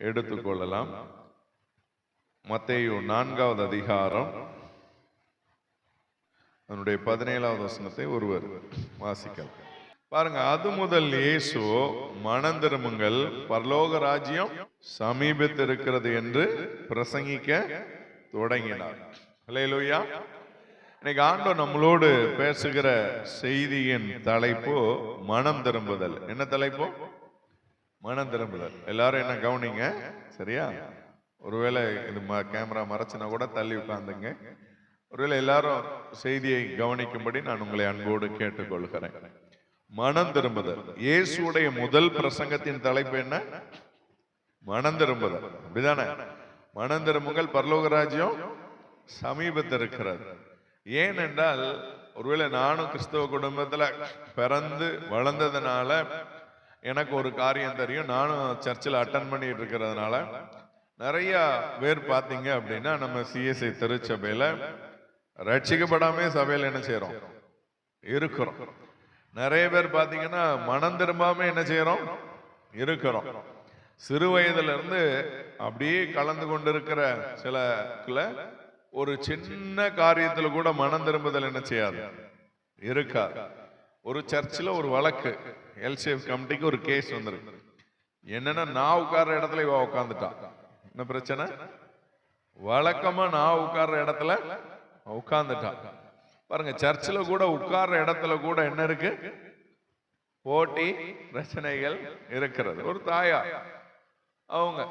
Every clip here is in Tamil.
எடுத்துக்கொள்ளலாம். மத்தேயு 4வது அதிகாரம் அதனுடைய 17வது வசனத்தை ஒருவர் வாசிக்கலாம். பாருங்க, அது முதல் இயேசு மனம் திரும்புங்கள், பரலோக ராஜ்யம் சமீபத்திருக்கிறது என்று பிரசங்கிக்க தொடங்கினார். அல்லேலூயா. இன்னைக்கு ஆண்டவர் நம்மளோடு பேசுகிற செய்தியின் தலைப்பு மனம் திரும்புதல். என்ன தலைப்பு? மனம் திரும்புதல். எல்லாரும் என்ன கவனிங்க, சரியா? ஒருவேளை இது கேமரா மறைச்சுனா கூட தள்ளி உட்கார்ந்துங்க. ஒருவேளை எல்லாரும் செய்தியை கவனிக்கும்படி நான் உங்களை அன்போடு கேட்டுக்கொள்கிறேன். மனம் திரும்புதல். இயேசுடைய முதல் பிரசங்கத்தின் தலைப்பு என்ன? மனம் திரும்புதல். அப்படிதானே? மனம் திரும்புங்கள், பரலோக ராஜ்யம் சமீபத்தில் இருக்கிறது. ஏனென்றால், ஒருவேளை நானும் கிறிஸ்தவ குடும்பத்துல பிறந்து வளர்ந்ததுனால எனக்கு ஒரு காரியம் தெரியும். நானும் சர்ச்சில் அட்டன் பண்ணிட்டு இருக்கிறதுனால நிறைய பேர் பார்த்தீங்க அப்படின்னா நம்ம சிஎஸ்ஐ திருச்சபையில ரட்சிக்கப்படாமே சபையில என்ன செய்யறோம்? இருக்கிறோம். நிறைய பேர் பார்த்தீங்கன்னா மனம் திரும்பாம என்ன செய்யறோம்? இருக்கிறோம். சிறு வயதுல இருந்து அப்படியே கலந்து கொண்டிருக்கிற சில ஒரு சின்ன காரியத்துல கூட மனம் திரும்புதல் என்ன செய்யாது? இருக்கா. ஒரு சர்ச்சில் ஒரு வழக்கு, எல்சிஎஃப் கமிட்டிக்கு ஒரு கேஸ் வந்திருக்கு. என்னன்னா, நான் உட்கார்ற இடத்துல இவ உட்கார்ந்துட்டா. என்ன பிரச்சனை? வழக்கமா நான் உட்கார்ற இடத்துல உட்கார்ந்துட்டா. பாருங்க, சர்ச்சில் கூட உட்கார்ற இடத்துல கூட என்ன இருக்கு? போட்டி, பிரச்சனைகள் இருக்கிறது. ஒரு தாயா அவங்க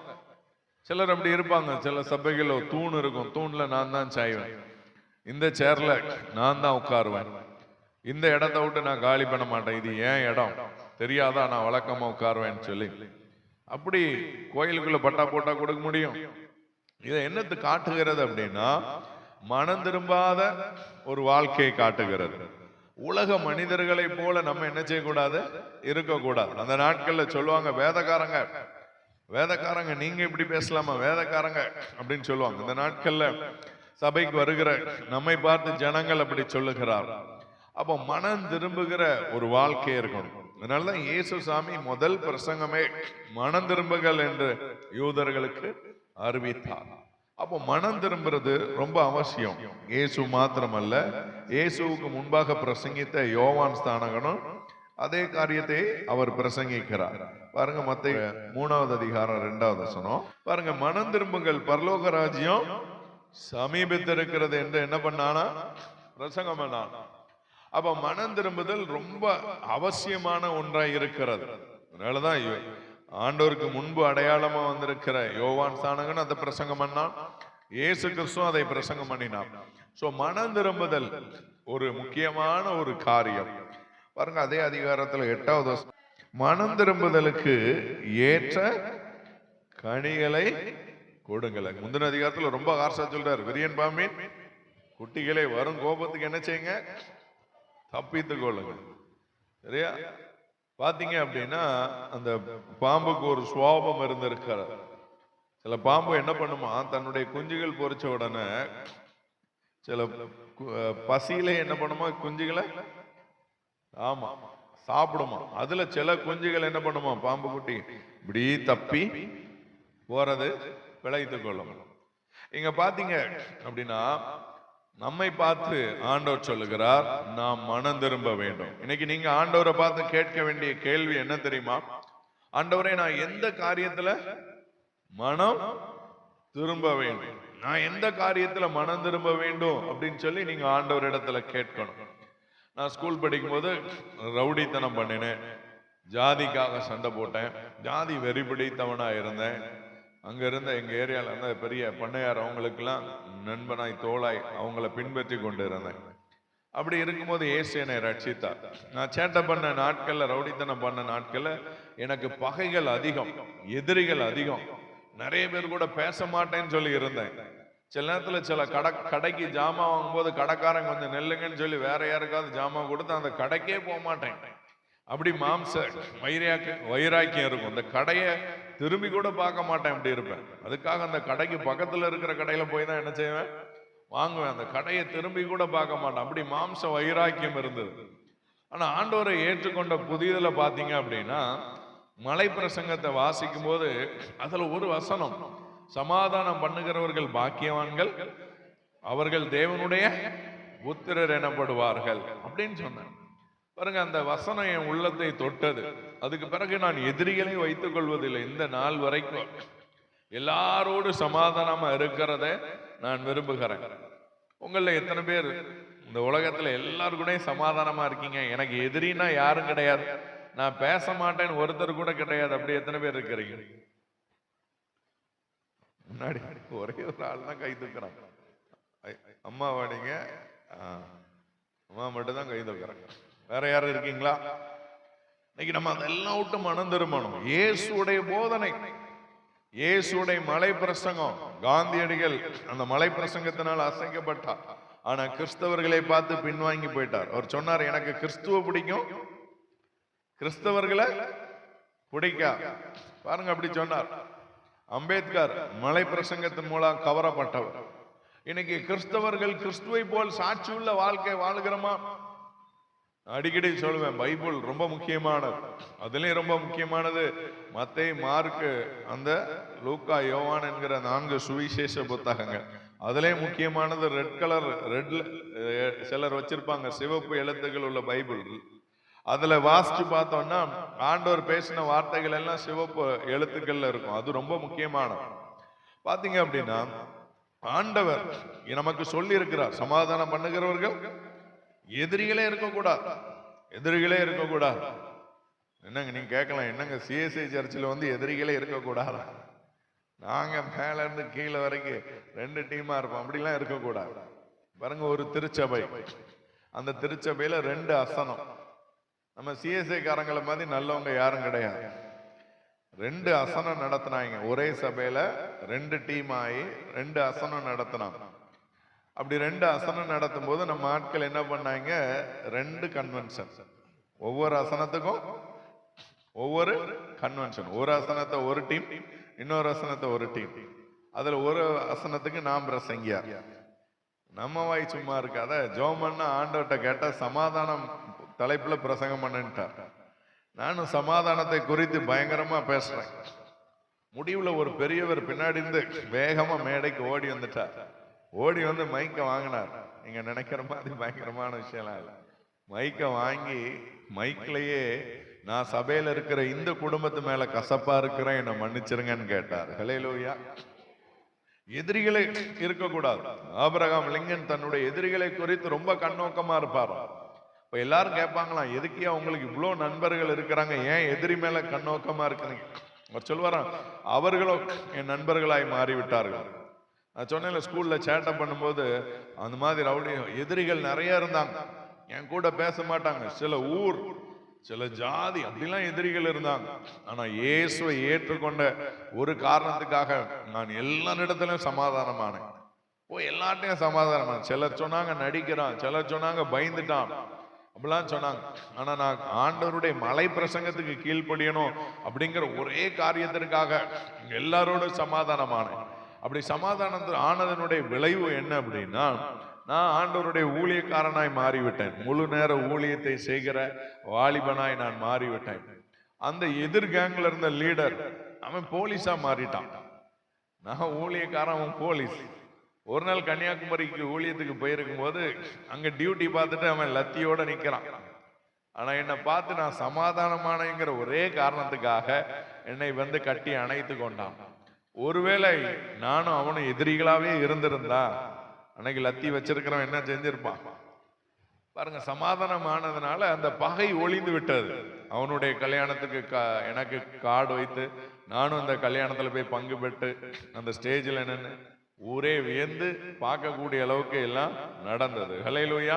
சிலர் அப்படி இருப்பாங்க. சில சபைகள் தூண் இருக்கும், தூண்ல நான் தான் சாய்வேன், இந்த சேர்ல நான் தான் உட்காருவேன், இந்த இடத்தை விட்டு நான் காலி பண்ண மாட்டேன், இது ஏன் இடம் தெரியாதா, நான் வழக்கமா உட்காருவேன்னு சொல்லி அப்படி கோயிலுக்குள்ள பட்டா போட்டா கொடுக்க முடியும். இதை என்னத்து காட்டுகிறது அப்படின்னா, மனம் திரும்பாத ஒரு வாழ்க்கையை காட்டுகிறது. உலக மனிதர்களை போல நம்ம என்ன செய்யக்கூடாது? இருக்கக்கூடாது. அந்த நாட்கள்ல சொல்லுவாங்க, வேதக்காரங்க நீங்க இப்படி பேசலாமா, வேதக்காரங்க அப்படின்னு சொல்லுவாங்க. இந்த நாட்கள்ல சபைக்கு வருகிற நம்மை பார்த்து ஜனங்கள் அப்படி சொல்லுகிறார். அப்போ மனம் திரும்புகிற ஒரு வாழ்க்கை இருக்கணும். அதனாலதான் இயேசு சாமி முதல் பிரசங்கமே மனம் திரும்புகள் என்று யூதர்களுக்கு அறிவித்தார். அப்போ மனம் திரும்புறது ரொம்ப அவசியம். இயேசு மாத்திரமல்ல, இயேசுவுக்கு முன்பாக பிரசங்கித்த யோவான் ஸ்நானகனும் அதே காரியத்தை அவர் பிரசங்கிக்கிறார். பாருங்க, மத்தேயு 3வது அதிகாரம் 2வது வசனம். பாருங்க, மனம் திரும்புங்கள், பரலோக ராஜ்யம் சமீபத்திருக்கிறது என்று என்ன பண்ணானா? பிரசங்கம் பண்ணானா. அப்ப மனம் திரும்புதல் ரொம்ப அவசியமான ஒன்றாய் இருக்கிறது. அதனாலதான் ஆண்டவருக்கு முன்பு அடையாளமா வந்திருக்கிற யோவான் ஸ்நானகன் அதை பிரசங்கம் பண்ணான், இயேசு கிறிஸ்து அதை பிரசங்கம் பண்ணினான். சோ மனம் திரும்புதல் ஒரு முக்கியமான ஒரு காரியம். பாருங்க, அதே அதிகாரத்துல 8வது மனம் திரும்புதலுக்கு ஏற்ற கனிகளை கொடுங்களை. முந்தின அதிகாரத்துல ரொம்ப ஆர்சா சொல்றாரு, விரியன் பாம்பின் குட்டிகளை வரும் கோபத்துக்கு என்ன செய்யுங்க? தப்பித்துக் கொள்ளுங்க. சரியா? பாத்தீங்க அப்படின்னா, அந்த பாம்புக்கு ஒரு சுவாபம் இருந்திருக்கிற. சில பாம்பு என்ன பண்ணுமா, தன்னுடைய குஞ்சுகள் பொறிச்ச உடனே சில பசியில என்ன பண்ணுமா, குஞ்சுகளை ஆமா சாப்பிடுமா. அதுல சில குஞ்சுகள் என்ன பண்ணுமா, பாம்பு குட்டி இப்படி தப்பி போறது பிழைத்துக் கொள்ளும். இங்க பாத்தீங்க அப்படின்னா, நம்மை பார்த்து ஆண்டவர் சொல்லுகிறார், நாம் மனம் திரும்ப வேண்டும். இன்னைக்கு நீங்க ஆண்டவரை பார்த்து கேட்க வேண்டிய கேள்வி என்ன தெரியுமா? ஆண்டவரே, நான் எந்த காரியத்துல மனம் திரும்ப வேண்டும், நான் எந்த காரியத்துல மனம் திரும்ப வேண்டும் அப்படின்னு சொல்லி நீங்க ஆண்டவர் இடத்துல கேட்கணும். நான் ஸ்கூல் படிக்கும் போது ரவுடித்தனம் பண்ணினேன், ஜாதிக்காக சண்டை போட்டேன், ஜாதி வெறி பிடித்தவனா இருந்தேன். அங்க இருந்த எங்க ஏரியால இருந்த பெரிய பண்ணையார் அவங்களுக்கெல்லாம் நண்பனாய் தோளாய் அவங்கள பின்பற்றி கொண்டு இருந்தேன். அப்படி இருக்கும்போது இயேசு என்னை ரட்சித்தார். நான் சேட்டை பண்ண நாட்கள்ல, ரவுடித்தனம் பண்ண நாட்கள்ல எனக்கு பகைகள் அதிகம், எதிரிகள் அதிகம். நிறைய பேர் கூட பேச மாட்டேன்னு சொல்லி இருந்தேன். சில நேரத்துல சில கடைக்கு ஜாமான் வாங்கும்போது கடைக்காரங்க கொஞ்சம் நெல்லுங்கன்னு சொல்லி வேற யாருக்காவது ஜாமான் கொடுத்து அந்த கடைக்கே போக மாட்டேன். அப்படி மாம்ச வைராக்கியம் இருக்கும். அந்த கடையை திரும்பி கூட பார்க்க மாட்டேன், அப்படி இருப்பேன். அதுக்காக அந்த கடைக்கு பக்கத்துல இருக்கிற கடையில போய் தான் என்ன செய்வேன், வாங்குவேன். அந்த கடையை திரும்பி கூட பார்க்க மாட்டேன். அப்படி மாம்ச வைராக்கியம் இருந்தது. ஆனா ஆண்டவரை ஏற்றுக்கொண்ட புதியதுல பாத்தீங்க அப்படின்னா, மலை பிரசங்கத்தை வாசிக்கும் போது அதுல ஒரு வசனம், சமாதானம் பண்ணுகிறவர்கள் பாக்கியவான்கள், அவர்கள் தேவனுடைய புத்திரர் எனப்படுவார்கள் அப்படின்னு சொன்னார். பாருங்க, அந்த வசனம் என் உள்ளத்தை தொட்டது. அதுக்கு பிறகு நான் எதிரிகளை வைத்துக் கொள்வதில்லை. இந்த நாள் வரைக்கும் எல்லாரோடு சமாதானமா இருக்கிறத நான் விரும்புகிறேன். உங்கள எத்தனை பேர் இந்த உலகத்துல எல்லாரும் கூட சமாதானமா இருக்கீங்க? எனக்கு எதிரின்னா யாரும் கிடையாது, நான் பேச மாட்டேன்னு ஒருத்தர் கூட கிடையாது, அப்படி எத்தனை பேர் இருக்கிறீங்க? முன்னாடி ஒரே ஒரு ஆள் தான் கை தூக்குறாங்க. அம்மா வாடிங்க, அம்மா மட்டும் தான் கை தூக்குறாங்க. வேற யாரும் இருக்கீங்களா? இன்னைக்கு நம்ம அதெல்லாம் விட்டு மனம் திரும்பணும். இயேசுடைய போதனை, இயேசுடைய மலை பிரசங்கம். காந்தியடிகள் அந்த மலை பிரசங்கத்தினால் அசைக்கப்பட்டார். ஆனா கிறிஸ்தவர்களை பார்த்து பின்வாங்கி போயிட்டார். அவர் சொன்னார், எனக்கு கிறிஸ்துவ பிடிக்கும், கிறிஸ்தவர்களை பிடிக்கா. பாருங்க, அப்படி சொன்னார். அம்பேத்கர் மலை பிரசங்கத்தின் மூலம் கவரப்பட்டவர். இன்னைக்கு கிறிஸ்தவர்கள் கிறிஸ்துவை போல் சாட்சி உள்ள வாழ்க்கை வாழ்கிறோமா? அடிக்கடி சொல்லுவேன், பைபிள் ரொம்ப முக்கியமானது. அதுலயும் ரொம்ப முக்கியமானது மத்தேயு, மார்க்கு, அந்த லூக்கா, யோவான் என்கிற 4 சுவிசேஷ புத்தகங்கள். அதுலயே முக்கியமானது ரெட் கலர், ரெட்ல சிலர் வச்சிருப்பாங்க சிவப்பு எழுத்துக்கள் உள்ள பைபிள். அதுல வாசிச்சு பார்த்தோம்னா ஆண்டவர் பேசின வார்த்தைகள் எல்லாம் சிவப்பு எழுத்துக்கள்ல இருக்கும். அது ரொம்ப முக்கியமானது. பாத்தீங்க அப்படின்னா ஆண்டவர் நமக்கு சொல்லி இருக்கிறார், சமாதானம் பண்ணுகிறவர்கள் எதிரிகளே இருக்கக்கூடாது, எதிரிகளே இருக்கக்கூடாது. என்னங்க நீங்க கேட்கலாம், என்னங்க சிஎஸ்ஐ சர்ச்சில் வந்து எதிரிகளே இருக்கக்கூடாது, நாங்க மேல இருந்து கீழே வரைக்கும் 2 டீமா இருப்போம், அப்படிலாம் இருக்கக்கூடாது. பாருங்க, ஒரு திருச்சபை, அந்த திருச்சபையில 2 அசனம். நம்ம சிஎஸ்ஐ காரங்களை மாதிரி நல்லவங்க யாரும் கிடையாது. 2 அசனம் நடத்தினாங்க ஒரே சபையில, 2 டீம் ஆகி 2 அசனம் நடத்தினாங்க. அப்படி 2 அசனம் நடத்தும் போது நம்ம ஆட்கள் என்ன பண்ணாங்க, 2 கன்வென்ஷன், ஒவ்வொரு அசனத்துக்கும் ஒவ்வொரு கன்வென்ஷன். ஒரு அசனத்தை ஒரு டீம், இன்னொரு அசனத்தை ஒரு டீம். அதுல ஒரு அசனத்துக்கு நாம் பிரசங்கியார். நம்ம வாய் சும்மா இருக்காத, ஜோமன்னா ஆண்டவர்கிட்ட கேட்டா சமாதானம் தலைப்புல பிரசங்கம் பண்ணிட்டார். நானும் சமாதானத்தை குறித்து பயங்கரமா பேசுறேன். முடிவுல ஒரு பெரியவர் பின்னாடி இருந்து வேகமா மேடைக்கு ஓடி வந்துட்டார். ஓடி வந்து மைக்க வாங்கினார். நீங்க நினைக்கிற மாதிரி பயங்கரமான விஷயம்லாம் இல்லை. மைக்க வாங்கி மைக்லயே, நான் சபையில இருக்கிற இந்த குடும்பத்து மேல கசப்பா இருக்கிறேன், என்ன மன்னிச்சிருங்கன்னு கேட்டார். ஹல்லேலூயா. எதிரிகளே இருக்கக்கூடாது. ஆபிரகாம் லிங்கன் தன்னுடைய எதிரிகளை குறித்து ரொம்ப கண்ணோக்கமா இருப்பார். இப்ப எல்லாரும் கேட்பாங்களாம், எதுக்கியா உங்களுக்கு இவ்வளவு நண்பர்கள் இருக்கிறாங்க, ஏன் எதிரி மேல கண்ணோக்கமா இருக்கிறீங்க? அவர் சொல்வாராம், அவர்களும் என் நண்பர்களாய் மாறிவிட்டார்கள். நான் சொன்னேன்ல, ஸ்கூல்ல சேட்டை பண்ணும்போது அந்த மாதிரி ரவுடி எதிரிகள் நிறைய இருந்தாங்க. என் கூட பேச மாட்டாங்க. சில ஊர், சில ஜாதி, அப்படிலாம் எதிரிகள் இருந்தாங்க. ஆனா இயேசுவை ஏற்றுக்கொண்ட ஒரு காரணத்துக்காக நான் எல்லா இடத்துலயும் சமாதானமானேன். எல்லாட்டையும் சமாதானமான. சிலர் சொன்னாங்க நடிக்கிறான், சிலர் சொன்னாங்க பயந்துட்டான், அப்படிலாம் சொன்னாங்க. ஆனா நான் ஆண்டவருடைய மலை பிரசங்கத்துக்கு கீழ்ப்படியணும் அப்படிங்கிற ஒரே காரியத்திற்காக எல்லாரோடும் சமாதானமானேன். அப்படி சமாதானம் ஆனதனுடைய விளைவு என்ன அப்படின்னா, நான் ஆண்டவருடைய ஊழியக்காரனாய் மாறிவிட்டேன். முழு நேர ஊழியத்தை செய்கிற வாலிபனாய் நான் மாறிவிட்டேன். அந்த எதிர் கேங்ல இருந்த லீடர் அவன் போலீஸா மாறிட்டான். நான் ஊழியக்காரன், அவன் போலீஸ். ஒரு நாள் கன்னியாகுமரிக்கு ஊழியத்துக்கு போயிருக்கும் போது அங்க டியூட்டி பார்த்துட்டு அவன் லத்தியோட நிக்கிறான். ஆனா என்னை பார்த்து நான் சமாதானமானங்கிற ஒரே காரணத்துக்காக என்னை வந்து கட்டி அணைத்து கொண்டான். ஒருவேளை நானும் அவனும் எதிரிகளாவே இருந்திருந்தா அன்னைக்கு லத்தி வச்சிருக்கிறவன் என்ன செஞ்சிருப்பான் பாருங்க. சமாதானமானதுனால அந்த பகை ஒளிந்து விட்டது. அவனுடைய கல்யாணத்துக்கு எனக்கு கார்டு வைத்து நானும் அந்த கல்யாணத்துல போய் பங்கு பெற்று அந்த ஸ்டேஜில் என்னன்னு ஊரே வியந்து பார்க்கக்கூடிய அளவுக்கு எல்லாம் நடந்தது. ஹல்லேலூயா.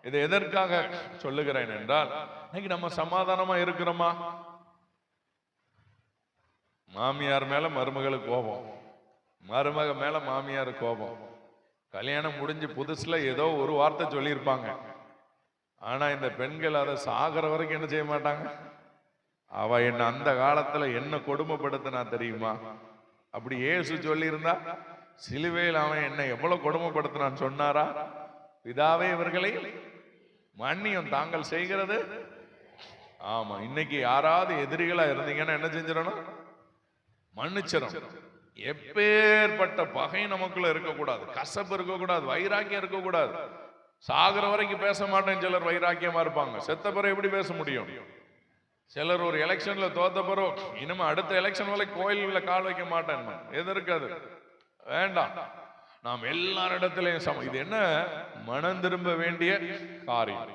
இது எதற்காக சொல்லுகிறேன் என்றால், இன்னைக்கு நம்ம சமாதானமா இருக்கிறோமா? மாமியார் மேல மருமகளுக்கு கோபம், மருமக மேல மாமியார் கோபம். கல்யாணம் முடிஞ்சு புதுசுல ஏதோ ஒரு வார்த்தை சொல்லியிருப்பாங்க. ஆனா இந்த பெண்கள் அதை சாகிற வரைக்கும் என்ன செய்ய மாட்டாங்க. அவ என்ன அந்த காலத்துல என்ன கொடுமைப்படுத்தினா தெரியுமா? அப்படி இயேசு சொல்லி இருந்தா சிலுவையில் அவன் என்ன எவ்வளவு கொடுமைப்படுத்தினான்னு சொன்னாரா? பிதாவே இவர்களை மன்னியும், தாங்கள் செய்கிறது ஆமா, இன்னைக்கு யாராவது எதிரிகளா இருந்தீங்கன்னா என்ன செஞ்சிடணும்? மன்னிச்சிடும். எப்பேற்பட்ட பகை நமக்குள்ள இருக்கக்கூடாது, கசப்பு இருக்கக்கூடாது, வைராக்கியம் இருக்கக்கூடாது. சாகிற வரைக்கும் பேச மாட்டேன் சிலர் வைராக்கியமா இருப்பாங்க. செத்த பிறகு எப்படி பேச முடியும்? சிலர் ஒரு எலெக்ஷன்ல தோத்த பிறகு இனிமே அடுத்த எலெக்ஷன் வரை கோயில்ல கால் வைக்க மாட்டேன். எது இருக்காது, வேண்டாம். நாம் எல்லாரிடத்திலையும் இது என்ன? மனம் திரும்ப வேண்டிய காரியம்.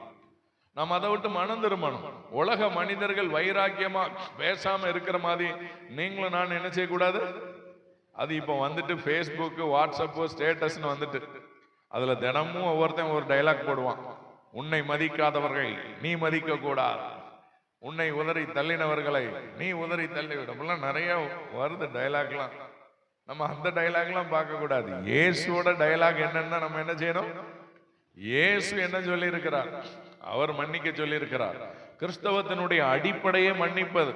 நாம் அதை விட்டு மனம் திரும்பணும். உலக மனிதர்கள் வைராக்கியமா பேசாம இருக்கிற மாதிரி நீங்களும் நான் என்ன செய்யக்கூடாது? அது இப்ப வந்துட்டு பேஸ்புக், வாட்ஸ்அப், ஸ்டேட்டஸ்ன்னு வந்துட்டு அதுல தினமும் ஒவ்வொருத்தன் ஒரு டைலாக் போடுவான். உன்னை மதிக்காதவர்கள் நீ மதிக்க கூடாது, உன்னை உதறி தள்ளினவர்களை நீ உதறி தள்ளிவிட, நிறைய வருது டைலாக்லாம். நம்ம அந்த டைலாக்லாம் பார்க்க கூடாது. இயேசுவோட டைலாக் என்னன்னா நம்ம என்ன செய்யணும்? இயேசு என்ன சொல்லி இருக்கிறார்? அவர் மன்னிக்க சொல்லி இருக்கிறார். கிறிஸ்தவத்தினுடைய அடிப்படையே மன்னிப்பது,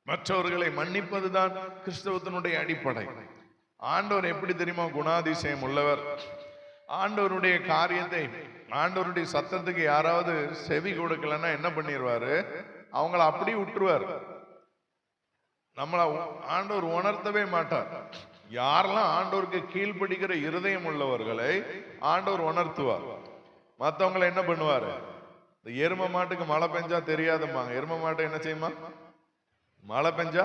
மற்றவர்களை மன்னிப்பதுதான் கிறிஸ்தவத்தினுடைய அடிப்படை. ஆண்டவர் எப்படி தெரியுமா குணாதிசயம் உள்ளவர்? ஆண்டவருடைய காரியத்தை, ஆண்டவருடைய சத்தத்துக்கு யாராவது செவி கொடுக்கலன்னா என்ன பண்ணிடுவாரு? அவங்கள அப்படி விட்டுருவார். நம்மள ஆண்டவர் உணர்த்தவே மாட்டார். யாரெல்லாம் ஆண்டவருக்கு கீழ்ப்படிக்கிற இருதயம் உள்ளவர்களை ஆண்டவர் உணர்த்துவார். மற்றவங்களை என்ன பண்ணுவாரு? எரும மாட்டுக்கு மழை பெஞ்சா தெரியாதும்பாங்க. எரும மாட்டை என்ன செய்யுமா? மழை பெஞ்சா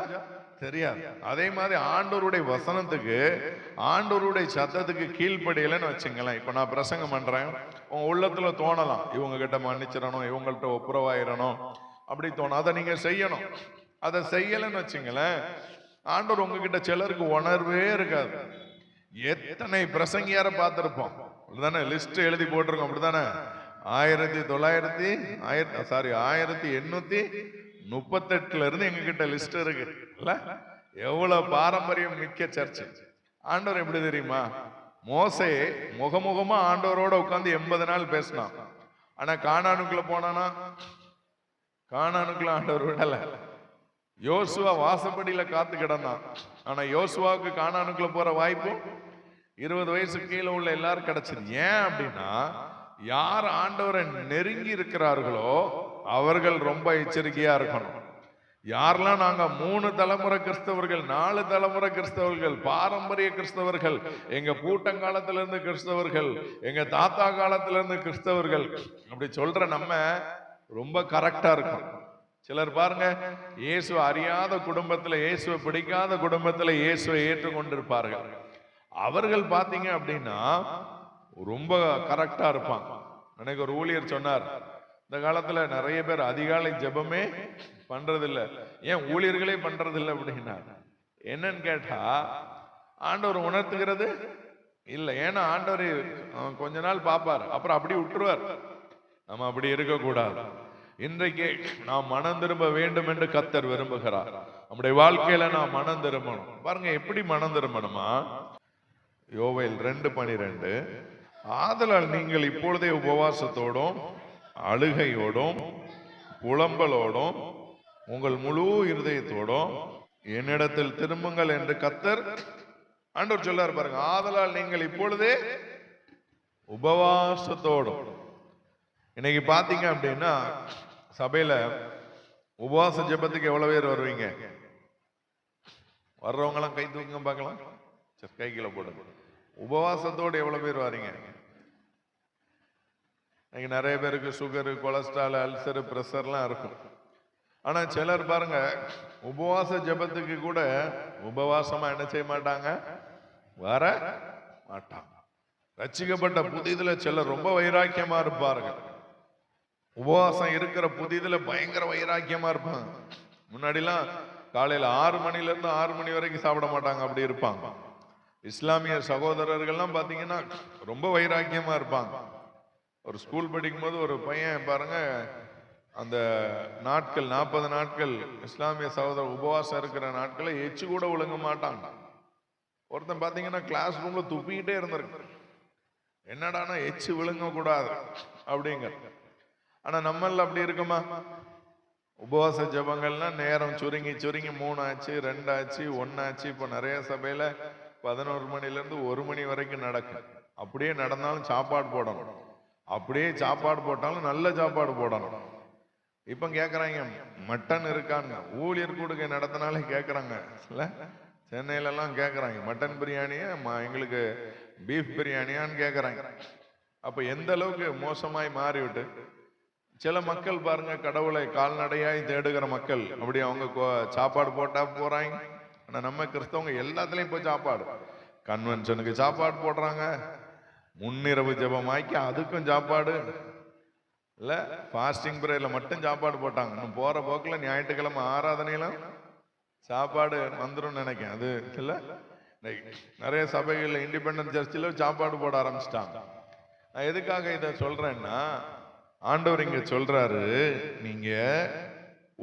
தெரியாது. அதே மாதிரி ஆண்டவருடைய வசனத்துக்கு, ஆண்டவருடைய சத்தத்துக்கு கீழ்ப்படியலன்னு வச்சுங்களேன். இப்ப நான் பிரசங்கம் பண்றேன், உங்க உள்ளத்துல தோணலாம் இவங்க கிட்ட மன்னிச்சிடணும், இவங்கள்ட்ட ஒப்புரவாயிரணும், அப்படி தோணும். அதை நீங்க செய்யணும். அதை செய்யலன்னு வச்சுங்களேன், ஆண்டவர் உங்ககிட்ட சிலருக்கு உணர்வே இருக்காது. எத்தனை பிரசங்கியார பார்த்திருப்போம், அப்படிதானே? லிஸ்ட் எழுதி போட்டிருக்கோம், அப்படித்தானே? 1838 இருந்து எங்க கிட்ட லிஸ்ட் இருக்கு இல்ல? எவ்வளவு பாரம்பரியம் மிக்க சர்ச்சு. ஆண்டவர் எப்படி தெரியுமா? மோசே முகமுகமா ஆண்டவரோட உட்கார்ந்து 80 நாள் பேசினான். ஆனா கானானுக்குள்ள போனானா? கானானுக்குள்ள ஆண்டவர் விடல. யோசுவா வாசப்படியில காத்து கிடந்தான். ஆனா யோசுவாவுக்கு கானானுக்குள்ள போற வாய்ப்பு 20 வயசுக்கு கீழே உள்ள எல்லாரும் கிடைச்சது. ஏன் அப்படின்னா, யார் ஆண்டவரை நெருங்கி இருக்கிறார்களோ அவர்கள் ரொம்ப எச்சரிக்கையா இருக்கணும். யாரெல்லாம் நாங்க 3 தலைமுறை கிறிஸ்தவர்கள், 4 தலைமுறை கிறிஸ்தவர்கள், பாரம்பரிய கிறிஸ்தவர்கள், எங்க பூட்டங்காலத்துல இருந்து கிறிஸ்தவர்கள், எங்க தாத்தா காலத்துல இருந்து கிறிஸ்தவர்கள் அப்படி சொல்ற நம்ம ரொம்ப கரெக்டா இருக்கும். சிலர் பாருங்க, இயேசு அறியாத குடும்பத்துல, இயேசுவை பிடிக்காத குடும்பத்துல இயேசுவை ஏற்றுக்கொண்டிருப்பார்கள். அவர்கள் பாத்தீங்க அப்படின்னா ரொம்ப கரெக்டா இருப்பாங்க. எனக்கு ஒரு ஊழியர் சொன்னார், இந்த காலத்துல நிறைய பேர் அதிகாலை ஜெபமே பண்றதில்லை. ஏன் ஊழியர்களே பண்றதில்லை அப்படின்னா, என்னன்னு கேட்டா ஆண்டவர் உணர்த்துகிறது இல்லை. ஏன்னா ஆண்டவர் கொஞ்ச நாள் பார்ப்பார், அப்புறம் அப்படி விட்டுருவார். நம்ம அப்படி இருக்கக்கூடாது. இன்றைக்கு நாம் மனம் திரும்ப வேண்டும் என்று கர்த்தர் விரும்புகிறார். நம்முடைய வாழ்க்கையில நாம் மனம் திரும்பணும். பாருங்க எப்படி மனம் திரும்பணுமா? யோவேல் 2:12, ஆதலால் நீங்கள் இப்பொழுதே உபவாசத்தோடும் அழுகையோடும் புலம்பலோடும் உங்கள் முழு இருதயத்தோடும் என்னிடத்தில் திரும்புங்கள் என்று கர்த்தர் ஆண்டவர் சொல்லார். பாருங்க, ஆதலால் நீங்கள் இப்பொழுதே உபவாசத்தோடும். இன்னைக்கு பாத்தீங்க அப்படின்னா சபையில உபவாச ஜெபத்துக்கு எவ்வளவு பேர் வருவீங்க? வர்றவங்க எல்லாம் கை தூக்குங்க பார்க்கலாம். கை கீழே போடுங்க. உபவாசத்தோடு எவ்வளவு பேர் வரீங்க? இன்னைக்கு நிறைய பேருக்கு சுகரு, கொலஸ்ட்ரால், அல்சர், பிரஷர்லாம் இருக்கும். ஆனா சிலர் பாருங்க, உபவாச ஜெபத்துக்கு கூட உபவாசமா என்ன செய்ய மாட்டாங்க, வர மாட்டாங்க. ரட்சிக்கப்பட்ட புதிதுல சிலர் ரொம்ப வைராக்கியமா இருப்பார்கள். உபவாசம் இருக்கிற புதிதுல பயங்கர வைராக்கியமா இருப்பாங்க. முன்னாடிலாம் காலையில 6 மணில இருந்து 6 மணி வரைக்கும் சாப்பிட மாட்டாங்க, அப்படி இருப்பாங்க. இஸ்லாமிய சகோதரர்கள்லாம் பாத்தீங்கன்னா ரொம்ப வைராக்கியமா இருப்பாங்க. ஒரு ஸ்கூல் படிக்கும் போது ஒரு பையன் பாருங்க, அந்த நாட்கள் 40 நாட்கள் இஸ்லாமிய சகோதரர் உபவாசம் இருக்கிற நாட்களை எச்சு கூட ஒழுங்க மாட்டாங்க. ஒருத்தன் பாத்தீங்கன்னா கிளாஸ் ரூம்ல துப்பிக்கிட்டே இருந்திருக்கு. என்னடானா எச்சு விழுங்க கூடாது அப்படிங்க. ஆனா நம்மள அப்படி இருக்குமா? உபவாச ஜபங்கள்னா நேரம் சுருங்கி சுருங்கி 3 ஆச்சு, 2 ஆச்சு, 1 ஆச்சு. இப்போ நிறைய சபையில 11 மணில இருந்து 1 மணி வரைக்கும் நடக்கும். அப்படியே நடந்தாலும் சாப்பாடு போடணும். அப்படியே சாப்பாடு போட்டாலும் நல்ல சாப்பாடு போடணும். இப்ப கேக்குறாங்க மட்டன் இருக்கான்னு, ஊழியர் கூடுகை நடத்தினாலே கேக்குறாங்க இல்ல, சென்னையில எல்லாம் கேக்குறாங்க மட்டன் பிரியாணியா எங்களுக்கு பீஃப் பிரியாணியான்னு கேக்குறாங்க. அப்ப எந்த அளவுக்கு மோசமாய் மாறிவிட்டு, சில மக்கள் பாருங்க கடவுளை கால்நடையாய் தேடுகிற மக்கள், அப்படி அவங்க சாப்பாடு போட்டா போறாங்க. ஆனா நம்ம கிறிஸ்தவங்க எல்லாத்துலயும் போய் சாப்பாடு, கன்வென்ஷனுக்கு சாப்பாடு போடுறாங்க, முன்னிரவு ஜெபமாக்கி அதுக்கும் சாப்பாடு இல்ல, ஃபாஸ்டிங் பிரேயர்ல மட்டும் சாப்பாடு போட்டாங்க. இன்னும் போற போக்குல ஞாயிற்றுக்கிழமை ஆராதனையிலும் சாப்பாடு வந்துடும் நினைக்கிறேன். அது இல்ல, நிறைய சபைகள்ல இண்டிபெண்டன்ட் சர்ச்சில் சாப்பாடு போட ஆரம்பிச்சிட்டாங்க. நான் எதுக்காக இதை சொல்றேன்னா, ஆண்டவர் இங்க சொல்றாரு, நீங்க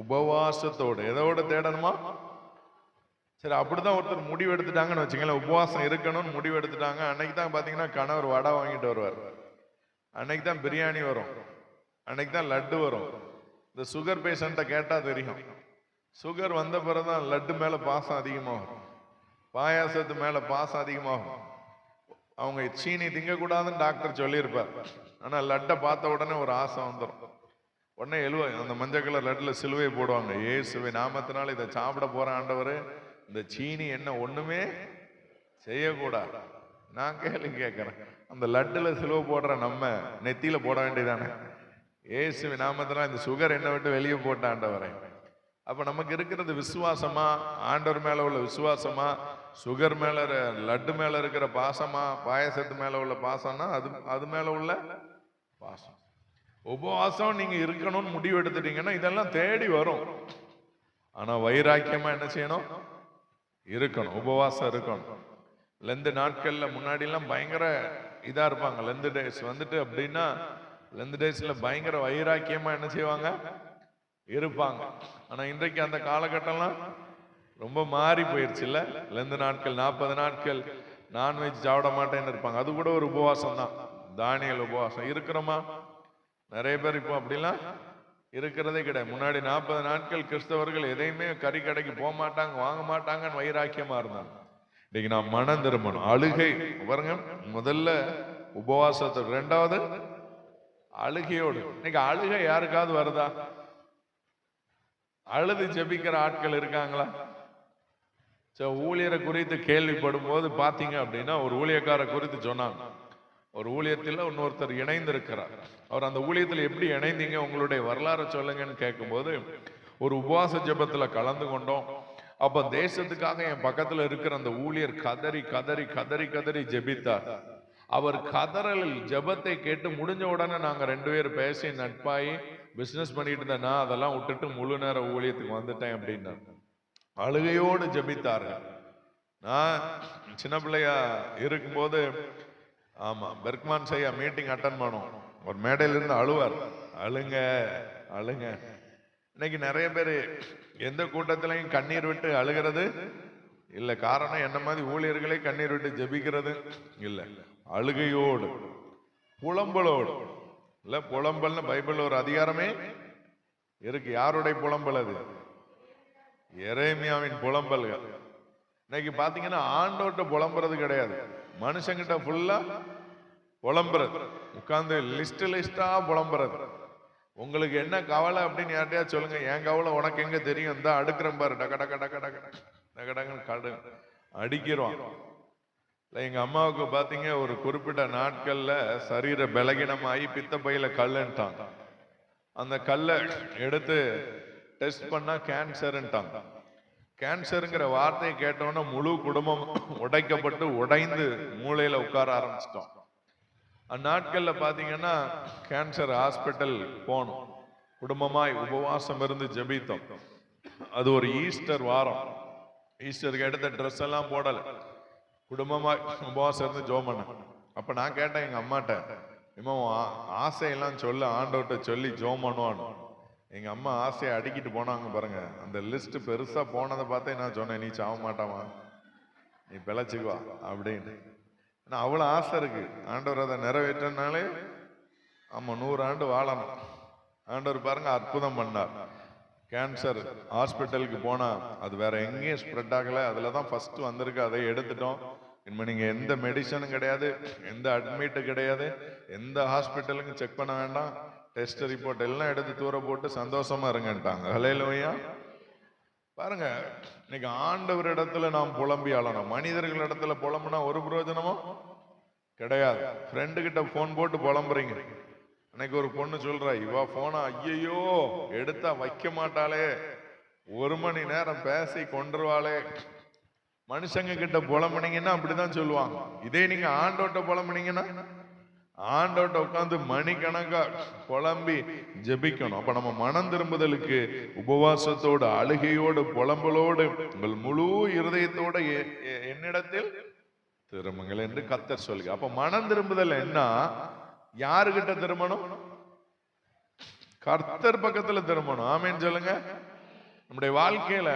உபவாசத்தோடு எதோட தேடணுமா? சரி, அப்படிதான் ஒருத்தர் முடிவு எடுத்துட்டாங்கன்னு வச்சுங்களேன், உபவாசம் இருக்கணும்னு முடிவு எடுத்துட்டாங்க. அன்னைக்கு தான் பாத்தீங்கன்னா கணவர் வடை வாங்கிட்டு வருவார், அன்னைக்கு தான் பிரியாணி வரும், அன்னைக்கு தான் லட்டு வரும். இந்த சுகர் பேஷண்ட்டை கேட்டா தெரியும், சுகர் வந்த பிறகுதான் லட்டு மேல பாசம் அதிகமாகும், பாயாசத்து மேல பாசம் அதிகமாகும். அவங்க சீனி திங்கக்கூடாதுன்னு டாக்டர் சொல்லியிருப்பார், ஆனா லட்டை பார்த்த உடனே ஒரு ஆசை வந்துடும். உடனே அந்த மஞ்சள் கலர் லட்டுல சிலுவை போடுவாங்க, இயேசுவை நாமத்தினால இதை சாப்பிட போற ஆண்டவர், இந்த சீனி என்ன ஒண்ணுமே செய்யக்கூடாது. நான் கேட்கிறேன், அந்த லட்டுல சிலுவை போடுற நம்ம நெத்தியில போட வேண்டியதானே? இயேசுவை நாமத்தினால இந்த சுகர் என்ன விட்டு வெளியே போட்ட ஆண்டவரை. அப்ப நமக்கு இருக்கிறது விசுவாசமா, ஆண்டவர் மேல உள்ள விசுவாசமா, சுகர் மேல லட்டு மேல இருக்கிற பாசமா, பாயசத்து மேல உள்ள பாசம்னா அது மேல உள்ள பாசம். உபவாசம் நீங்க இருக்கணும்னு முடிவு எடுத்துட்டீங்கன்னா இதெல்லாம் தேடி வரும். ஆனா வைராக்கியமா என்ன செய்யணும்? இருக்கணும், உபவாசம் இருக்கணும். லெந்து நாட்கள்ல முன்னாடி எல்லாம் பயங்கர இதா இருப்பாங்க. லெந்து டேஸ் வந்துட்டு அப்படின்னா, லெந்து டேஸ்ல பயங்கர வைராக்கியமா என்ன செய்வாங்க? இருப்பாங்க. ஆனா இன்றைக்கு அந்த காலகட்டம்லாம் ரொம்ப மாறி போயிருச்சு இல்ல. லெந்து நாட்கள் 40 நாட்கள் நான்வெஜ் சாப்பிட மாட்டேன்னு இருப்பாங்க, அது கூட ஒரு உபவாசம் தான், தானியல் உபவாசம். இருக்கிறோமா? நிறைய பேர் இப்போ அப்படிலாம் இருக்கிறதே கிடையாது. முன்னாடி 40 நாட்கள் கிறிஸ்தவர்கள் எதையுமே கறி கடைக்கு போக மாட்டாங்க, வாங்க மாட்டாங்கன்னு வைராக்கியமா இருந்தாங்க. இன்னைக்கு நான் மனம் திரும்பணும். அழுகை பாருங்க, முதல்ல உபவாசத்தோடு, ரெண்டாவது அழுகையோடு. இன்னைக்கு அழுகை யாருக்காவது வருதா? அழுது ஜெபிக்கிற ஆட்கள் இருக்காங்களா? ஊழியரை குறித்து கேள்விப்படும் போது பாத்தீங்க அப்படின்னா, ஒரு ஊழியக்கார குறித்து சொன்னாங்க, ஒரு ஊழியத்தில் இன்னொருத்தர் இணைந்திருக்கிறார். அவர் அந்த ஊழியத்தில் எப்படி இணைந்தீங்க, உங்களுடைய வரலாறு சொல்லுங்கன்னு கேட்கும்போது, ஒரு உபவாச ஜெபத்துல கலந்து கொண்டோம். அப்ப தேசத்துக்காக என் பக்கத்துல இருக்கிற அந்த ஊழியர் கதறி கதறி கதறி கதறி ஜெபித்தார். அவர் கதறல் ஜெபத்தை கேட்டு முடிஞ்ச உடனே நாங்க 2 பேரும் பேசி நட்பாயி பிசினஸ் பண்ணிட்டு இருந்தேன்னா அதெல்லாம் விட்டுட்டு முழு நேர ஊழியத்துக்கு வந்துட்டேன் அப்படின்னு அழுகையோடு ஜெபித்தார்கள். நான் சின்ன பிள்ளையா இருக்கும்போது, ஆமா, பெர்க்மான் செய்ய மீட்டிங் அட்டன் பண்ணோம், ஒரு மேடையில இருந்து அழுவார், அழுங்க அழுங்க. இன்னைக்கு நிறைய பேர் எந்த கூட்டத்திலையும் கண்ணீர் விட்டு அழுகிறது இல்ல. காரணம், என்ன மாதிரி ஊழியர்களே கண்ணீர் விட்டு ஜெபிக்கிறது இல்ல, அழுகையோடு புலம்பலோடு இல்ல. புலம்பல்னு பைபிள் ஒரு அதிகாரமே இருக்கு. யாருடைய புலம்பல் அது? எரேமியாவின் புலம்பல்கள். இன்னைக்கு பாத்தீங்கன்னா ஆண்டோட்ட புலம்புறது கிடையாது, மனுஷங்கிட்ட ஃபுல்லா புலம்புறது, உட்கார்ந்து லிஸ்டா புலம்புறது. உங்களுக்கு என்ன கவலை அப்படின்னு யார்ட்டையா சொல்லுங்க, என் கவலை உனக்கு எங்க தெரியும், இந்த அடுக்கிறேன் பாரு, டக டக டக டக டக டகன்னு கடு அடிக்கிறோம். இல்லை, எங்க அம்மாவுக்கு பாத்தீங்க ஒரு குறிப்பிட்ட நாட்கள்ல சரீர பலகீனமாகி பித்த பையில கல்லுன்ட்டாங்க. அந்த கல்லை எடுத்து டெஸ்ட் பண்ணா கேன்சர்ன்ட்டாங்க. கேன்சருங்கிற வார்த்தையை கேட்டோன்னா முழு குடும்பம் உடைக்கப்பட்டு உடைந்து மூளையில உட்கார ஆரம்பிச்சிட்டோம். அந்நாட்கள்ல பாத்தீங்கன்னா கேன்சர் ஹாஸ்பிட்டல் போனோம், குடும்பமாய் உபவாசம் இருந்து ஜெபித்தோம். அது ஒரு ஈஸ்டர் வாரம், ஈஸ்டருக்கு எடுத்த ட்ரெஸ் எல்லாம் போடல, குடும்பமாய் உபவாசம் இருந்து ஜெபம் பண்ண. அப்ப நான் கேட்டேன் எங்க அம்மாட்ட, இம்மா ஆசையெல்லாம் சொல்ல, ஆண்டவர்கிட்ட சொல்லி ஜெபம் பண்ணுவான்னு. எங்க அம்மா ஆசையை அடிக்கிட்டு போனாங்க பாருங்க. அந்த லிஸ்ட் பெருசா போனதை பார்த்தே நான் சொன்னேன், நீ சாவ மாட்டாமா, நீ பிழைச்சுக்குவா அப்படின்னு. அவ்வளவு ஆசை இருக்கு, ஆண்டவர் அதை நிறைவேற்றினாலே ஆமா 100 ஆண்டு வாழணும். ஆண்டவர் பாருங்க அற்புதம் பண்ணார். கேன்சர் ஹாஸ்பிட்டலுக்கு போனா அது வேற எங்கேயும் ஸ்ப்ரெட் ஆகல, அதுலதான் ஃபர்ஸ்ட் வந்திருக்கு, அதை எடுத்துட்டோம். இனிமே நீங்க எந்த மெடிசனும் கிடையாது, எந்த அட்மிட் கிடையாது, எந்த ஹாஸ்பிட்டலுக்கும் செக் பண்ண வேண்டாம், டெஸ்ட் ரிப்போர்ட் எல்லாம் எடுத்து தூர போட்டு சந்தோஷமா இருங்கன்ட்டாங்க. ஹல்லேலூயா. பாருங்க, இன்னைக்கு ஆண்டவர் இடத்துல நாம் புலம்பி ஆளணும். மனிதர்கள் இடத்துல புலம்புனா ஒரு பிரயோஜனமும் கிடையாது. ஃப்ரெண்டு கிட்ட போன் போட்டு புலம்புறீங்க. அன்னைக்கு ஒரு பொண்ணு சொல்றா, இவா போனா ஐயோ எடுத்தா வைக்க மாட்டாளே, 1 மணி நேரம் பேசி கொண்டுருவாளே. மனுஷங்க கிட்ட புலம்புனீங்கன்னா அப்படிதான் சொல்லுவாங்க. இதே நீங்க ஆண்டோட்ட புலம்புனீங்கன்னா ஆண்டோட்ட உட்கார்ந்து மணிக்கணக்கா புலம்பி ஜெபிக்கணும். அப்ப நம்ம மனம் திரும்புதலுக்கு உபவாசத்தோடு, அழுகையோடு, புலம்பலோடு, உங்கள் முழு இருதயத்தோட என்னிடத்தில் திரும்புங்கள் என்று கர்த்தர் சொல்லுங்க. அப்ப மனம் திரும்புதல் என்ன? யாருகிட்ட திரும்பணும்? கர்த்தர் பக்கத்துல திரும்பணும். ஆமென் சொல்லுங்க. நம்முடைய வாழ்க்கையில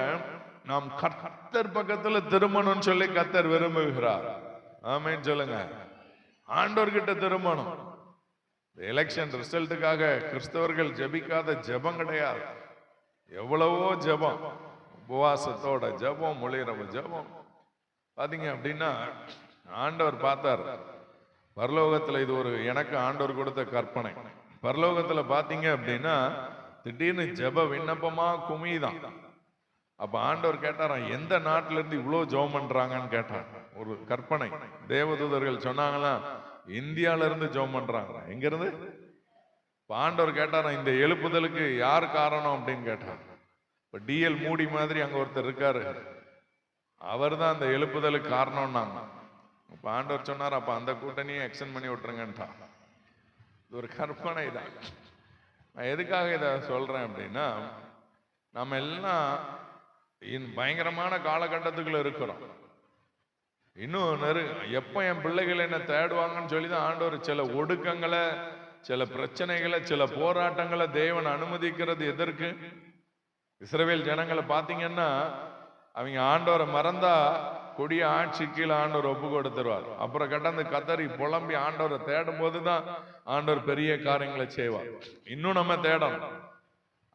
நாம் கர்த்தர் பக்கத்துல திரும்பணும்னு சொல்லி கர்த்தர் விரும்புகிறார். ஆமென் சொல்லுங்க. ஆண்டவர்கிட்ட திரும்பணும். எலெக்ஷன் ரிசல்ட்டுக்காக கிறிஸ்தவர்கள் ஜெபிக்காத ஜெபம் கிடையாது. எவ்வளவோ ஜெபம், உபவாசத்தோட ஜெபம், மொழிரவ ஜெபம். பாத்தீங்க அப்படின்னா ஆண்டவர் பார்த்தார். பரலோகத்துல இது ஒரு எனக்கு ஆண்டவர் கொடுத்த கற்பனை. பரலோகத்துல பாத்தீங்க அப்படின்னா திடீர்னு ஜெப விண்ணப்பமா குமிதான். அப்ப ஆண்டவர் கேட்டாராம், எந்த நாட்டுல இருந்து இவ்வளவு ஜெபம் பண்றாங்கன்னு கேட்டார். ஒரு கற்பனை. தேவதூதர்கள் சொன்னாங்களா, இந்தியால இருந்து ஜெபம் பண்றாங்க. எங்க இருந்து? ஆண்டவர் கேட்டாராம், இந்த எழுப்புதலுக்கு யார் காரணம் அப்படின்னு கேட்டார். இப்ப டிஎல் மூடி மாதிரி அங்க ஒருத்தர் இருக்காரு, அவர் தான் அந்த எழுப்புதலுக்கு காரணம்னாங்க. அப்ப ஆண்டவர் சொன்னார், அப்ப அந்த கூட்டணியை எக்ஸ்டெண்ட் பண்ணி விட்டுருங்கன்ட்டா. இது ஒரு கற்பனை தான். நான் எதுக்காக இதை சொல்றேன் அப்படின்னா, நம்ம எல்லாம் பயங்கரமான காலகட்டத்துக்குள்ள இருக்கிறோம். இன்னும் எப்ப என் பிள்ளைகள் என்ன தேடுவாங்கன்னு சொல்லிதான் ஆண்டவர் சில ஒடுக்கங்களை, சில பிரச்சனைகளை, சில போராட்டங்களை தேவன் அனுமதிக்கிறது. எதற்கு? இஸ்ரவேல் ஜனங்களை பாத்தீங்கன்னா அவங்க ஆண்டவரை மறந்தா கொடிய ஆட்சி கீழே ஆண்டவர் ஒப்பு கொடுத்துருவார். அப்புறம் கடந்து கதறி புலம்பி ஆண்டவரை தேடும் போதுதான் ஆண்டவர் பெரிய காரியங்களை செய்வார். இன்னும் நம்ம தேடணும்.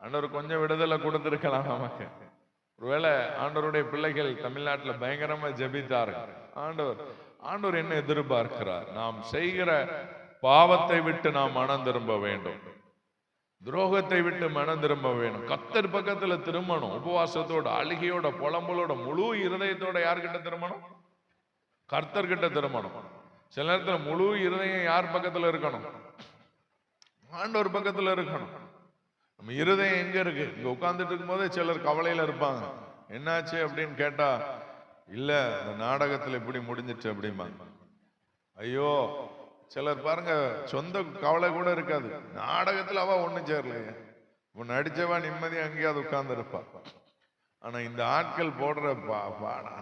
ஆண்டவர் கொஞ்சம் விடுதலை கொடுத்திருக்கலாம் நமக்கு. ஒருவேளை ஆண்டவருடைய பிள்ளைகள் தமிழ்நாட்டில் பயங்கரமா ஜெபித்தார்கள். ஆண்டவர் என்ன எதிர்பார்க்கிறார்? நாம் செய்கிற பாவத்தை விட்டு நாம் மனம் திரும்ப வேண்டும், துரோகத்தை விட்டு மனம் திரும்ப வேண்டும், கர்த்தர் பக்கத்துல திரும்பணும். உபவாசத்தோட, அழுகையோட, புலம்பலோட, முழு இருதயத்தோட யார்கிட்ட திரும்பணும்? கர்த்தர் கிட்ட திரும்பணும். சில நேரத்துல முழு இருதயம் யார் பக்கத்துல இருக்கணும்? ஆண்டவர் பக்கத்துல இருக்கணும். நம்ம இருதயம் எங்க இருக்கு? இங்க உட்கார்ந்துட்டு இருக்கும் போதே சிலர் கவலையில இருப்பாங்க. என்னாச்சு அப்படின்னு கேட்டா, இல்ல இந்த நாடகத்துல இப்படி முடிஞ்சிச்சு அப்படிம்பாங்க. ஐயோ, சிலர் பாருங்க சொந்த கவலை கூட இருக்காது, நாடகத்துல அவ ஒண்ணும் சேரலையே, நடிச்சவா நிம்மதி அங்கேயாவது உட்கார்ந்து இருப்பா. ஆனா இந்த ஆட்கள் போடுற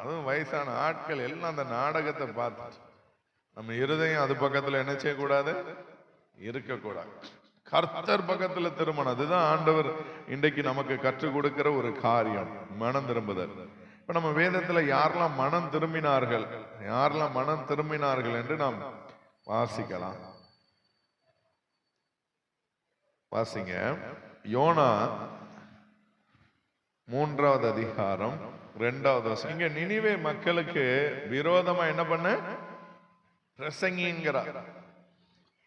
அதுவும் வயசான ஆட்கள் எல்லாம் அந்த நாடகத்தை பார்த்து நம்ம இருதயம் அது பக்கத்துல என்ன செய்யக்கூடாது? இருக்கக்கூடாது. கர்த்தர் பக்கத்துல திருமணம். அதுதான் ஆண்டவர் இன்றைக்கு நமக்கு கற்றுக் கொடுக்கிற ஒரு காரியம், மனம் திரும்புதல். இப்ப நம்ம வேதத்துல யாரெல்லாம் மனம் திரும்பினார்கள், யாரெல்லாம் மனம் திரும்பினார்கள் என்று நாம் வாசிக்கலாம். வாசிங்க. யோனா 3வது அதிகாரம் 2வது வசனம். இங்க நினிவே மக்களுக்கு விரோதமா என்ன பண்ண? பிரசங்கிங்கிறார்.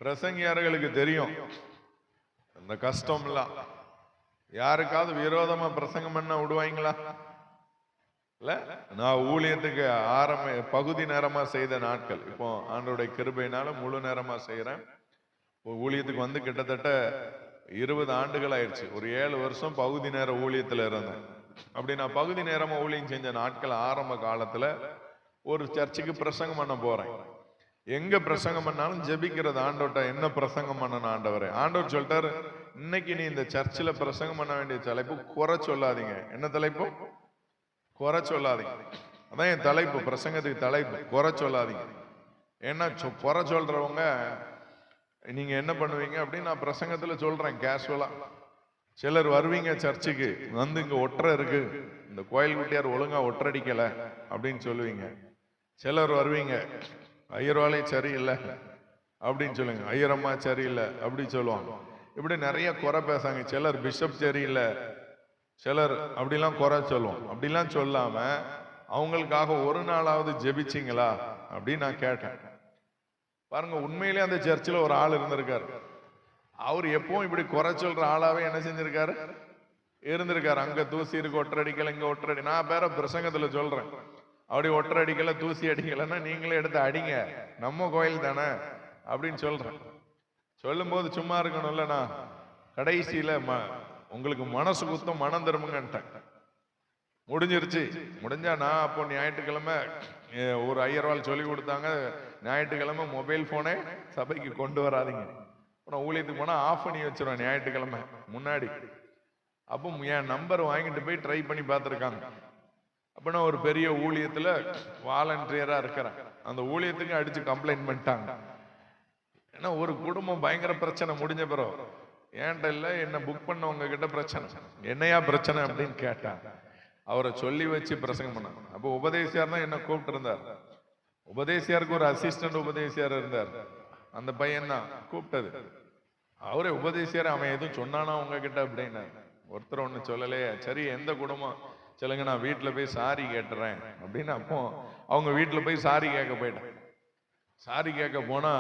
பிரசங்கியார்களுக்கு தெரியும் அந்த கஷ்டம் எல்லாம். யாருக்காவது விரோதமா பிரசங்கம் பண்ண விடுவாங்களா? இல்ல. நான் ஊழியத்துக்கு பகுதி நேரமா செய்த நாட்கள், இப்போ ஆண்டவருடைய கிருபையினால முழு நேரமா செய்யறேன். ஊழியத்துக்கு வந்து கிட்டத்தட்ட 20 ஆண்டுகள் ஆயிடுச்சு. ஒரு 7 வருஷம் பகுதி நேர ஊழியத்துல இருந்தேன். அப்படி நான் பகுதி நேரமா ஊழியம் செஞ்ச நாட்கள் ஆரம்ப காலத்துல ஒரு சர்ச்சுக்கு பிரசங்கம் பண்ண போறேன். எங்க பிரசங்கம் பண்ணாலும் ஜெபிக்கிறது, ஆண்டவர்ட்ட என்ன பிரசங்கம் பண்ணணும் ஆண்டவரே. ஆண்டவர் சொல்லிட்டாரு, இன்னைக்கு நீ இந்த சர்ச்சில் பிரசங்கம் பண்ண வேண்டிய தலைப்பு குறை சொல்லாதீங்க. என்ன தலைப்பு? குறை சொல்லாதீங்க. அதான் என் தலைப்பு, பிரசங்கத்துக்கு தலைப்பு குறை சொல்லாதீங்க. ஏன்னா குறை சொல்றவங்க நீங்க என்ன பண்ணுவீங்க அப்படின்னு நான் பிரசங்கத்துல சொல்றேன் கேஷுவலா. சிலர் வருவீங்க சர்ச்சுக்கு வந்து, இங்க ஒற்றை இருக்கு, இந்த கோயில் குட்டியார் ஒழுங்கா ஒற்றடிக்கல அப்படின்னு சொல்லுவீங்க. சிலர் வருவீங்க, ஐயர்வாலே சரியில்லை அப்படின்னு சொல்லுங்க, ஐயரம்மா சரியில்லை அப்படி சொல்லுவாங்க. இப்படி நிறைய குறை பேசாங்க. சிலர் பிஷப் சரியில்லை, சிலர் அப்படிலாம் குறை சொல்லுவோம். அப்படிலாம் சொல்லாம அவங்களுக்காக ஒரு நாளாவது ஜெபிச்சிங்களா அப்படின்னு நான் கேட்டேன். பாருங்க, உண்மையிலே அந்த சர்ச்சில் ஒரு ஆள் இருந்திருக்காரு. அவர் எப்பவும் இப்படி குறை சொல்ற ஆளாவே என்ன செஞ்சிருக்காரு, இருந்திருக்காரு. அங்க தூசி இருக்கு, ஒற்றை அடிக்கல, இங்க ஒற்றை அடி. நான் பேர பிரசங்கத்துல சொல்றேன், அப்படி ஒற்றை அடிக்கல தூசி அடிக்கலன்னா நீங்களே எடுத்து அடிங்க, நம்ம கோயில் தானே அப்படின்னு சொல்றேன். சொல்லும் போது சும்மா இருக்கணும்ல. நான் கடைசியில உங்களுக்கு மனசு குத்தம் மனம் திரும்புங்கன்ட்டேன். முடிஞ்சிருச்சு. முடிஞ்சா நான் அப்போ ஞாயிற்றுக்கிழமை ஒரு ஐயர்வாள் சொல்லி கொடுத்தாங்க, ஞாயிற்றுக்கிழமை மொபைல் போனே சபைக்கு கொண்டு வராதிங்க. நான் ஊழியத்துக்கு போனா ஆஃப் பண்ணி வச்சிருவேன் ஞாயிற்றுக்கிழமை முன்னாடி. அப்போ என் நம்பர் வாங்கிட்டு போய் ட்ரை பண்ணி பார்த்துருக்காங்க. அப்ப நான் ஒரு பெரிய ஊழியத்துல வாலண்டியரா இருக்கிறேன். அந்த ஊழியத்துக்கு அடிச்சு கம்ப்ளைண்ட் பண்ணிட்டாங்க. ஏன்னா ஒரு குடும்பம் பயங்கர பிரச்சனை. முடிஞ்ச பிறகு ஏன்ட்ட இல்ல, என்ன புக் பண்ணவங்க கிட்ட பிரச்சனை. என்னையா பிரச்சனை அப்படின்னு கேட்டாங்க. அவரை சொல்லி வச்சு பிரசங்கம் பண்ணாங்க. அப்போ உபதேசியார் தான் என்ன கூப்பிட்டு இருந்தார். உபதேசியாருக்கு ஒரு அசிஸ்டன்ட் உபதேசியார் இருந்தார். அந்த பையன் தான் கூப்பிட்டது. அவரே உபதேசியார், அவன் எதுவும் சொன்னானா உங்ககிட்ட அப்படின்னு. ஒருத்தர் ஒண்ணு சொல்லலையே. சரி, எந்த குடும்பம் சொல்லுங்க, நான் வீட்டுல போய் சாரி கேட்டுறேன் அப்படின்னு. அப்போ அவங்க வீட்டுல போய் சாரி கேட்க போயிட்டேன். சாரி கேட்க போனா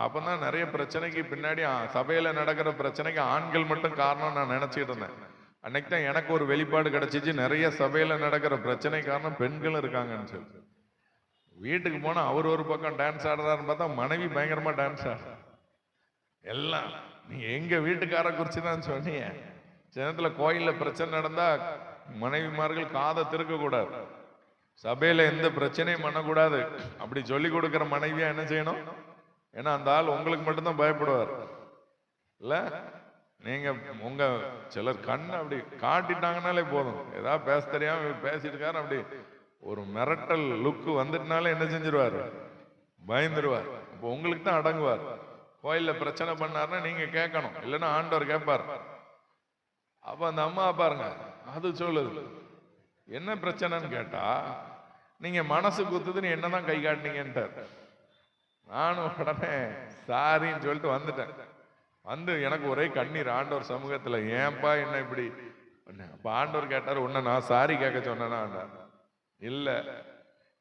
அப்பதான் நிறைய பிரச்சனைக்கு பின்னாடி சபையில நடக்கிற பிரச்சனைக்கு ஆண்கள் மட்டும் காரணம் நான் நினைச்சிட்டு இருந்தேன். அன்னைக்கு தான் எனக்கு ஒரு வெளிப்பாடு கிடைச்சிச்சு, நிறைய சபையில நடக்கிற பிரச்சனை காரணம் பெண்களும் இருக்காங்கன்னு சொல்லி. வீட்டுக்கு போனா அவர் ஒரு பக்கம் டான்ஸ் ஆடுறாருன்னு பார்த்தா மனைவி பயங்கரமா டான்ஸ் ஆடுற. எல்லாம் நீ எங்க வீட்டுக்கார குறிச்சு தான் சொன்னீங்க. சின்னத்துல கோயில்ல பிரச்சனை நடந்தா மனைவிமார்கள் காதை திருக்க கூடாது, சபையில எந்த பிரச்சனையும் பண்ணக்கூடாது அப்படி சொல்லி கொடுக்கிற மனைவியா என்ன செய்யணும்? ஏன்னா அந்த ஆள் உங்களுக்கு மட்டும்தான் பயப்படுவார் இல்ல. நீங்க உங்க சிலர் கண்ணு அப்படி காட்டிட்டாங்கனாலே போதும், ஏதாவது பேச தெரியாம பேசிட்டு இருக்காரு, அப்படி ஒரு மிரட்டல் லுக்கு வந்துட்டுனாலே என்ன செஞ்சிருவாரு? பயந்துருவார். அப்போ உங்களுக்கு தான் அடங்குவார். கோயில்ல பிரச்சனை பண்ணாருன்னா நீங்க கேட்கணும், இல்லைன்னா ஆண்டவர் கேட்பார். அப்ப அந்த அம்மா பாருங்க, அது சொல்லுது என்ன பிரச்சனைன்னு கேட்டா, நீங்க மனசு குத்துதுன்னு என்னதான் கை காட்டினீங்கன்ட்டார். நானும் உடனே சாரின்னு சொல்லிட்டு வந்துட்டேன். வந்து எனக்கு ஒரே கண்ணீர் ஆண்டவர் சமூகத்துல. ஏன்பா என்ன இப்படி? அப்ப ஆண்டவர் கேட்டாரு, உன்ன நான் சாரி கேட்க சொன்னேன்னா? இல்ல,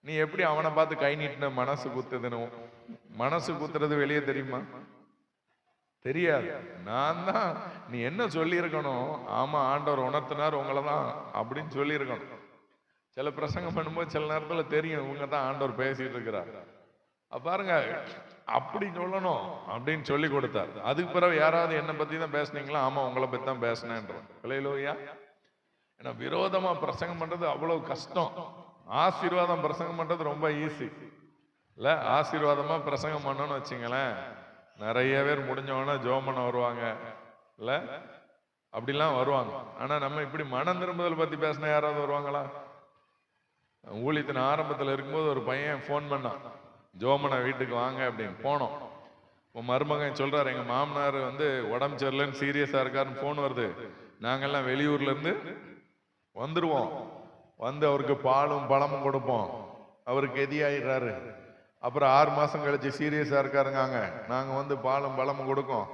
நீ எப்படி அவனை பார்த்து கை நீட்டின மனசு குத்துதுன்னு? மனசு குத்துறது வெளியே தெரியுமா? தெரியாது. நான் தான். நீ என்ன சொல்லி இருக்கணும்? ஆமா, ஆண்டவர் உணர்த்தினார் உங்களை தான் அப்படின்னு சொல்லி இருக்கணும். சில பிரசங்கம் பண்ணும்போது சில நேரத்துல தெரியும் இவங்க தான் ஆண்டவர் பேசிட்டு இருக்கிறார். பாருங்க, அப்படி சொல்லணும் அப்படின்னு சொல்லி கொடுத்தார். அதுக்கு பிறகு யாராவது என்ன பத்தி தான் பேசுனீங்களா? ஆமா, உங்களை பத்தி தான் பேசினேன்றோம். இல்லையா? ஏன்னா விரோதமா பிரசங்கம் பண்றது அவ்வளவு கஷ்டம். ஆசீர்வாதம் பிரசங்கம் பண்றது ரொம்ப ஈஸி இல்ல. ஆசீர்வாதமா பிரசங்கம் பண்ணணும்னு வச்சுங்களேன், நிறைய பேர் முடிஞ்சவனா ஜோம் பண்ண வருவாங்க இல்ல, அப்படிலாம் வருவாங்க. ஆனா நம்ம இப்படி மனம் திரும்புதல் பத்தி பேசினா யாராவது வருவாங்களா? ஊழியத்தின் ஆரம்பத்தில் இருக்கும்போது ஒரு பையன் போன் பண்ணான், ஜோமன வீட்டுக்கு வாங்க அப்படின்னு. போனோம். மருமகன் சொல்றாரு, எங்க மாமனார் உடம்பு சரியில்லைன்னு சீரியஸா இருக்காருன்னு போன் வருது. நாங்கெல்லாம் வெளியூர்ல இருந்து வந்துருவோம், அவருக்கு பாலும் பழமும் கொடுப்போம், அவருக்கு எதியாயிடுறாரு. அப்புறம் 6 மாசம் கழிச்சு சீரியஸா இருக்காருங்க, நாங்க பாலும் பழமும் கொடுக்கும்.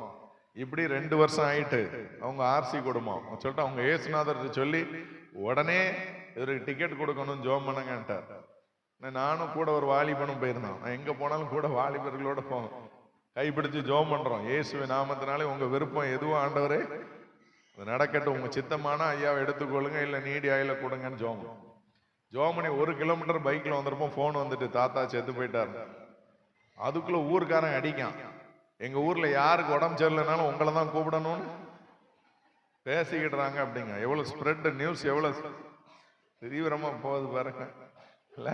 இப்படி 2 வருஷம் ஆயிட்டு அவங்க ஆர்சி கொடுப்போம் சொல்லிட்டு அவங்க ஏசுநாதர் சொல்லி உடனே இவருக்கு டிக்கெட் கொடுக்கணும் ஜோம் பண்ணுங்கன்ட்டார். நானும் கூட ஒரு வாலிபனும் போயிருந்தோம். நான் எங்க போனாலும் கூட வாலிபர்களோட போவோம், கைப்பிடிச்சு ஜோம் பண்றோம். இயேசுவின் நாமத்தினாலே உங்க விருப்பம் எதுவும் ஆண்டவரே நடக்கட்டும், உங்க சித்தமான ஐயாவை எடுத்துக்கொள்ளுங்க, இல்ல நீடி ஆயில கொடுங்கன்னு ஜோமனி 1 கிலோமீட்டர் பைக்ல வந்திருப்போம். போன் வந்துட்டு, தாத்தா செத்து போயிட்டாரு. அதுக்குள்ள ஊருக்காரன் அடிக்கான், எங்க ஊர்ல யாருக்கு உடம்பு சரியில்லைனாலும் உங்களை தான் கூப்பிடணும்னு பேசிக்கிட்டுறாங்க அப்படிங்க. எவ்வளவு ஸ்ப்ரெட் நியூஸ், எவ்வளவு தீவிரமா போகுது பாருங்க இல்ல.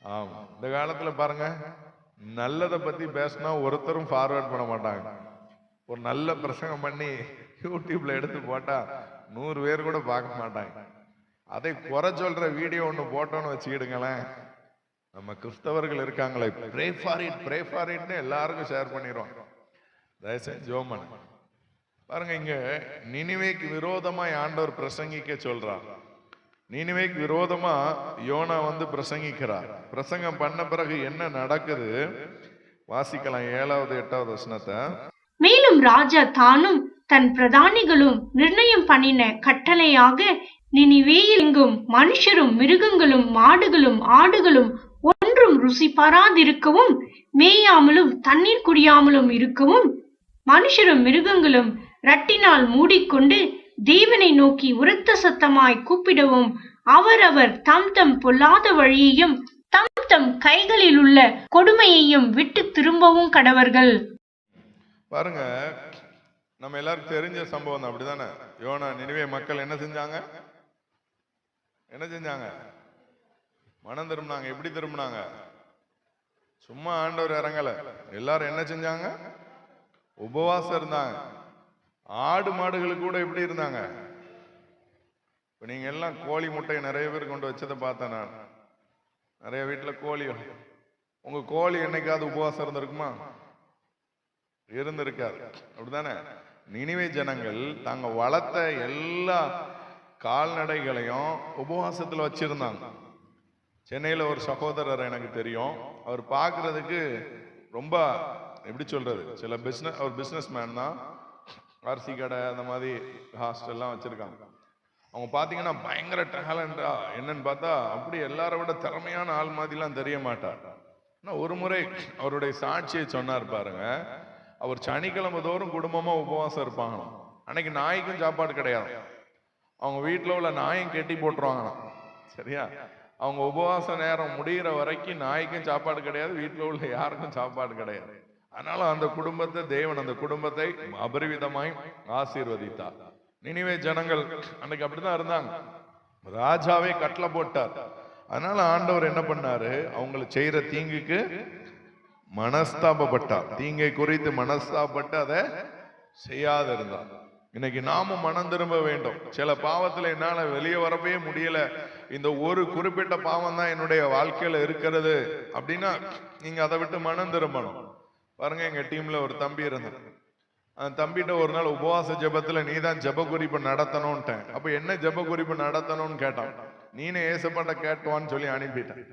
ஆமா, இந்த காலத்துல பாருங்க, நல்லதை பத்தி பேசினா ஒருத்தரும் ஃபார்வர்ட் பண்ண மாட்டாங்க. ஒரு நல்ல பிரசங்கம் பண்ணி யூடியூப்ல எடுத்து போட்டா 100 பேர் கூட பார்க்க மாட்டாங்க. அதை குறை சொல்ற வீடியோ ஒண்ணு போட்டோன்னு வச்சுக்கிடுங்களேன், நம்ம கிறிஸ்தவர்கள் இருக்காங்களே, ப்ரே ஃபார் இட்னு எல்லாருக்கும் ஷேர் பண்ணிடுவோம். தயவுசெய்து ஜெபம் பண்ணுங்க. பாருங்க, இங்க நினிவேக்கு விரோதமா ஆண்டவர் பிரசங்கிக்க சொல்றார். நினிவேக்கு விரோதமா யோனா பிரசங்கிக்கிறார். பிரசங்கம் பண்ண பிறகு என்ன நடக்குது வாசிக்கலாம். 7வது 8வது வசனத்தை. மேலும் ராஜா தானும் தன் பிரதானிகளும் நிர்ணயம் பண்ணின கட்டளையாக நினிவேயில் எங்கும் மனுஷரும் மிருகங்களும் மாடுகளும் ஆடுகளும் ஒன்றும் ருசி பாராதிருக்கவும் மேயாமலும் தண்ணீர் குடியாமலும் இருக்கவும் மனுஷரும் மிருகங்களும் ரட்டினால் மூடிக்கொண்டு தேவனை நோக்கி உரத்த சத்தமாய் கூப்பிடவும் அவரவர் தம் தம் பொல்லாத வழியையும் தம் தம் கைகளில் உள்ள கொடுமையையும் விட்டு திரும்பவும் கடவர்கள். பாருங்க, நம்ம எல்லாருக்கும் தெரிஞ்ச சம்பவம் தான், அப்படிதானே? யோனா நினிவே மக்கள் என்ன செஞ்சாங்க? மனம் திரும்பினாங்க. எப்படி திரும்பினாங்க? சும்மா ஆண்டவர் இறங்கல. எல்லாரும் என்ன செஞ்சாங்க? உபவாசம் இருந்தாங்க. ஆடு மாடுகளுக்கு கூட எப்படி இருந்தாங்க? இப்ப நீங்க எல்லாம் கோழி முட்டையை நிறைய பேர் கொண்டு வச்சதை பார்த்தேன் நான். நிறைய வீட்டுல கோழி. உங்க கோழி என்னைக்காவது உபவாசம் இருந்திருக்குமா? இருந்திருக்காது, அப்படித்தானே? நினிவே ஜனங்கள் தாங்க வளர்த்த எல்லா கால்நடைகளையும் உபவாசத்துல வச்சிருந்தாங்க. சென்னையில ஒரு சகோதரர் எனக்கு தெரியும். அவர் பார்க்கறதுக்கு ரொம்ப எப்படி சொல்றது, அவர் பிசினஸ் மேன் தான். அரிசி கடை அந்த மாதிரி ஹாஸ்டல்லாம் வச்சிருக்காங்க. அவங்க பாத்தீங்கன்னா பயங்கர டேலண்டா, என்னன்னு பார்த்தா அப்படி எல்லாரை விட திறமையான ஆள் மாதிரிலாம் தெரிய மாட்டார். ஒரு முறை அவருடைய சாட்சியை சொன்னார் பாருங்க. அவர் சனிக்கிழமை தோறும் குடும்பமா உபவாசம் இருப்பாங்க. அன்னைக்கு நாய்க்கும் சாப்பாடு கிடையாது. அவங்க வீட்டுல உள்ள நாயும் கெட்டி போட்டுருவாங்க. சரியா? அவங்க உபவாச நேரம் முடிகிற வரைக்கும் நாய்க்கும் சாப்பாடு கிடையாது, வீட்டுல உள்ள யாருக்கும் சாப்பாடு கிடையாது. அதனால அந்த குடும்பத்தை தேவன் அந்த குடும்பத்தை அபரிவிதமாய் ஆசீர்வதித்தார். நினிவே ஜனங்கள் அன்னைக்கு அப்படிதான் இருந்தாங்க. ராஜாவே கட்டளை போட்டார். அதனால ஆண்டவர் என்ன பண்ணாரு? அவங்களுக்கு செய்யற தீங்குக்கு மனஸ்தாபப்பட்டார். தீங்கை குறித்து மனஸ்தாபப்பட்டு அதை செய்யாத இருந்தார். இன்னைக்கு நாமும் மனம் திரும்ப வேண்டும். சில பாவத்துல என்னால வெளியே வரவே முடியல, இந்த ஒரு குறிப்பிட்ட பாவம் தான் என்னுடைய வாழ்க்கையில இருக்கிறது அப்படின்னா நீங்க அதை விட்டு மனம் திரும்பணும். பாருங்க, எங்க டீம்ல ஒரு தம்பி இருந்தான். அந்த தம்பிட்ட ஒரு நாள் உபவாச ஜெபத்துல நீதான் ஜெப குறிப்பு நடத்தணும்ட்டேன். அப்ப என்ன ஜெப குறிப்பு நடத்தணும்னு கேட்டான். நீனே ஏசப்பாட்ட கேட்டுவான்னு சொல்லி அனுப்பிட்டேன்.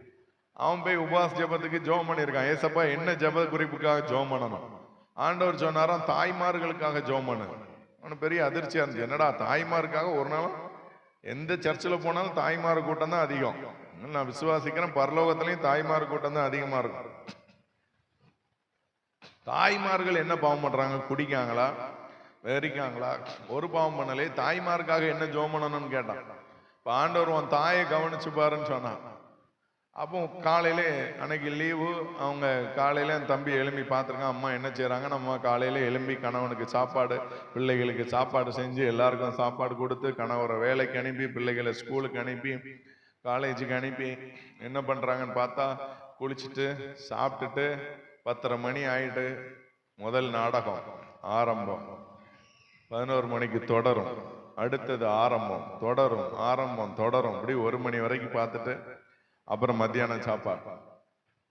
அவன் போய் உபவாச ஜெபத்துக்கு ஜெபம் பண்ணியிருக்கான். ஏசப்பா என்ன ஜெப குறிப்புக்காக ஜெபம் பண்ணணும்? ஆண்டவர் சொன்னாராம், தாய்மார்களுக்காக ஜெபம் பண்ணு. அவனுக்கு பெரிய அதிர்ச்சியா இருந்துச்சு. என்னடா தாய்மாருக்காக? ஒரு நாளும் எந்த சர்ச்சில் போனாலும் தாய்மார் கூட்டம் தான் அதிகம். நான் விசுவாசிக்கிறேன் பரலோகத்திலையும் தாய்மார் கூட்டம் தான் அதிகமா இருக்கும். தாய்மார்கள் என்ன பாவம் பண்றாங்க? குடிக்காங்களா, வெறிக்காங்களா? ஒரு பாவம் பண்ணலே. தாய்மாருக்காக என்ன ஜெபம் பண்ணணும்னு கேட்டான். இப்ப ஆண்டவர் உன் தாயை கவனிச்சு பாருன்னு சொன்னான். அப்போ காலையில அன்னைக்கு லீவு, அவங்க காலையில என் தம்பி எழும்பி பார்த்துருக்கான் அம்மா என்ன செய்யறாங்க. நம்ம காலையில எழும்பி கணவனுக்கு சாப்பாடு, பிள்ளைகளுக்கு சாப்பாடு செஞ்சு எல்லாருக்கும் சாப்பாடு கொடுத்து, கணவரை வேலைக்கு அனுப்பி, பிள்ளைகளை ஸ்கூலுக்கு அனுப்பி, காலேஜுக்கு அனுப்பி என்ன பண்றாங்கன்னு பார்த்தா, குளிச்சுட்டு சாப்பிட்டுட்டு 10:30 மணி ஆயிட்டு முதல் நாடகம் ஆரம்பம். 11 மணிக்கு தொடரும். அடுத்தது ஆரம்பம், தொடரும், ஆரம்பம், தொடரும். இப்படி 1 மணி வரைக்கும் பார்த்துட்டு அப்புறம் மத்தியானம் சாப்பாடு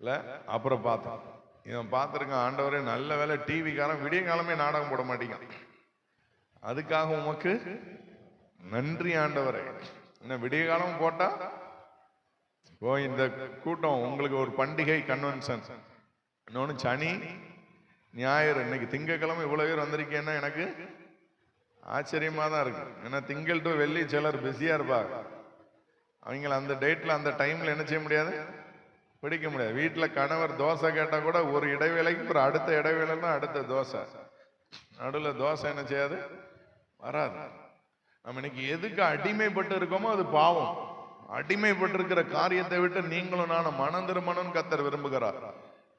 இல்ல. அப்புறம் பார்த்தோம், இவன் பார்த்துருக்கான். ஆண்டவரே நல்ல வேலை டிவிக்காரன் விடிய காலமே நாடகம் போட மாட்டீங்க, அதுக்காக உமக்கு நன்றி ஆண்டவரே. என்ன விடிய காலம் போட்டா இப்போ இந்த கூட்டம் உங்களுக்கு ஒரு பண்டிகை கன்வென்ஷன். இன்னொன்னு சனி ஞாயிறு. இன்னைக்கு திங்கக்கிழமை இவ்வளவு பேர் வந்திருக்கேன்னா எனக்கு ஆச்சரியமா தான் இருக்கு. ஏன்னா திங்கள் டு வெள்ளி சிலர் பிஸியா இருப்பாங்க. அவங்கள அந்த டேட்ல அந்த டைம்ல என்ன செய்ய முடியாது, பிடிக்க முடியாது. வீட்டுல கணவர் தோசை கேட்டா கூட ஒரு இடைவேளைக்கு அப்புறம் அடுத்த இடைவேளைன்னா அடுத்த தோசை. நடுவில் தோசை என்ன செய்யாது, வராது. நம்ம இன்னைக்கு எதுக்கு அடிமைப்பட்டு இருக்கோமோ அது பாவம். அடிமைப்பட்டு இருக்கிற காரியத்தை விட்டு நீங்களும் நானும் மனம் திரும்பணும்னு கர்த்தர் விரும்புகிறார்.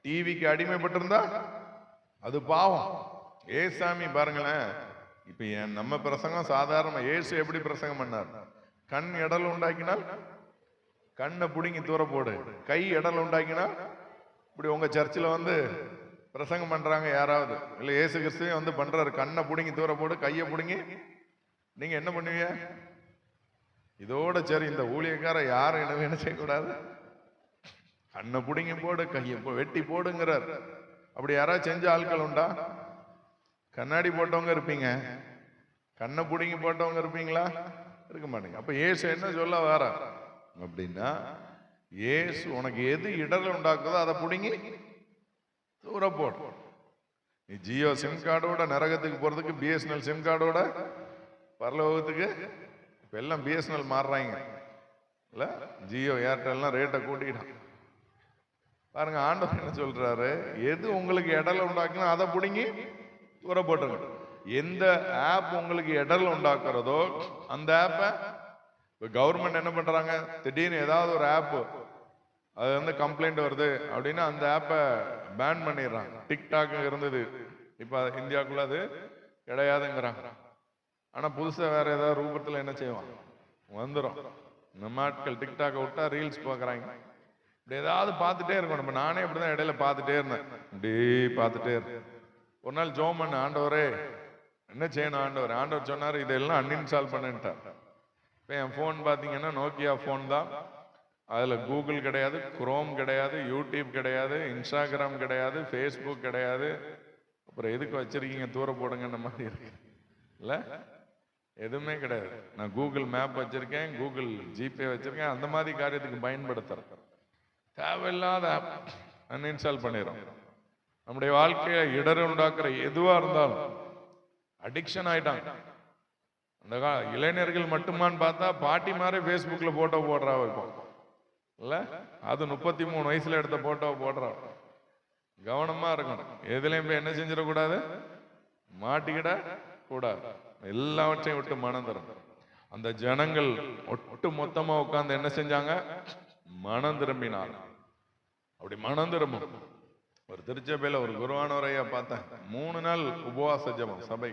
டிவிக்கு அடிமைப்பட்டிருந்தா அது பாவம். ஏசாமி பாருங்களேன், இப்ப நம்ம பிரசங்கம் சாதாரண. ஏசு எப்படி பிரசங்கம் பண்ணார்? கண் இடல் உண்டாக்கினால் கண்ணை புடுங்கி தூர போடு, கை இடல் உண்டாக்கினால். இப்படி உங்க சர்ச்சில் வந்து பிரசங்கம் பண்றாங்க யாராவது, இல்ல ஏசு கிறிஸ்துவே வந்து பண்றாரு, கண்ணை புடுங்கி தூர போடு, கையை புடுங்கி, நீங்க என்ன பண்ணுவீங்க? இதோட சரி, இந்த ஊழியக்கார யாரும் என்ன செய்யக்கூடாது, கண்ணை புடுங்கி போடு, கையை வெட்டி போடுங்கிறார். அப்படி யாராவது செஞ்ச ஆட்கள் உண்டா? கண்ணாடி போட்டவங்க இருப்பீங்க, கண்ணை புடுங்கி போட்டவங்க இருப்பீங்களா? இருக்க மாட்டீங்க. அப்ப இயேசு என்ன சொல்ல வர அப்படின்னா, இயேசு உனக்கு எது இடர்ல உண்டாக்குதோ அதை புடுங்கி தூர போடு. நீ ஜியோ சிம் கார்டோட நரகத்துக்கு போறதுக்கு பிஎஸ்என்எல் சிம் கார்டோட பரலோகத்துக்கு. இப்ப எல்லாம் பிஎஸ்என்எல் மாறுறாங்க இல்ல, ஜியோ ஏர்டெல்லாம் ரேட்டை கூட்டிட்டான். பாருங்க ஆண்டவர் என்ன சொல்றாரு, எது உங்களுக்கு இடர்ல உண்டாக்குனா அதை புடுங்கி தூர போட்டுருங்க. எந்த ஆப் உங்களுக்கு இடர்ல உண்டாக்குறதோ அந்த ஆப்பை கவர்மெண்ட் என்ன பண்றாங்க, திடீர்னு ஏதாவது ஒரு ஆப் அது வந்து கம்ப்ளைண்ட் வருது அப்படின்னா அந்த ஆப்பை பேன் பண்ணிடுறாங்க. டிக்டாக் இருந்தது, இப்ப இந்தியாவுக்குள்ள அது கிடையாதுங்கிறாங்க. ஆனா புதுசா வேற ஏதாவது ரூபத்துல என்ன செய்வான் வந்துடும். நம்ம ஆட்கள் டிக்டாக்கை விட்டா ரீல்ஸ் பாக்குறாங்க, இப்படி ஏதாவது பார்த்துட்டே இருக்கணும். நம்ம நானே இப்படிதான் இடையில பார்த்துட்டே இருந்தேன், இப்படி பார்த்துட்டே இருந்தேன். ஒரு நாள் ஜோம் பண்ண, ஆண்டவரே என்ன செய்யணும் ஆண்டவர், ஆண்டவர் சொன்னாரு இதெல்லாம் அன்இன்ஸ்டால் பண்ணிட்டார். இப்போ என் ஃபோன் பார்த்தீங்கன்னா நோக்கியா ஃபோன் தான், அதில் கூகுள் கிடையாது, குரோம் கிடையாது, யூடியூப் கிடையாது, இன்ஸ்டாகிராம் கிடையாது, ஃபேஸ்புக் கிடையாது. அப்புறம் எதுக்கு வச்சிருக்கீங்க தூர போடுங்கன்ற மாதிரி இருக்கு இல்ல, எதுவுமே கிடையாது. நான் கூகுள் மேப் வச்சிருக்கேன், கூகுள் ஜிபே வச்சிருக்கேன், அந்த மாதிரி காரியத்துக்கு பயன்படுத்துறேன். தேவையில்லாத ஆப் அன்இன்ஸ்டால் பண்ணிடுறோம். நம்முடைய வாழ்க்கையை இடர் உண்டாக்குற எதுவா இருந்தாலும் அடிக்ஷன் ஆயிட்டாங்க. அந்த இளைஞர்கள் மட்டுமான்னு பார்த்தா பாட்டி மாதிரி ஃபேஸ்புக்ல போட்டோ போடுறா வைப்போம் இல்ல, அது 33 வயசுல எடுத்த போட்டோ போடுறா. கவனமா இருக்கணும், எதுலையும் போய் என்ன செஞ்சிடக்கூடாது, மாட்டிக்கிட கூடாது. எல்லாவற்றையும் விட்டு மனம் தரும். அந்த ஜனங்கள் ஒட்டு மொத்தமா உட்கார்ந்து என்ன செஞ்சாங்க, மனம் திரும்பினார். அப்படி மனம் திரும்பும். ஒரு திருச்சபையில ஒரு குருவானவரையா பார்த்தேன், 3 நாள் உபவாச ஜெபம் சபை,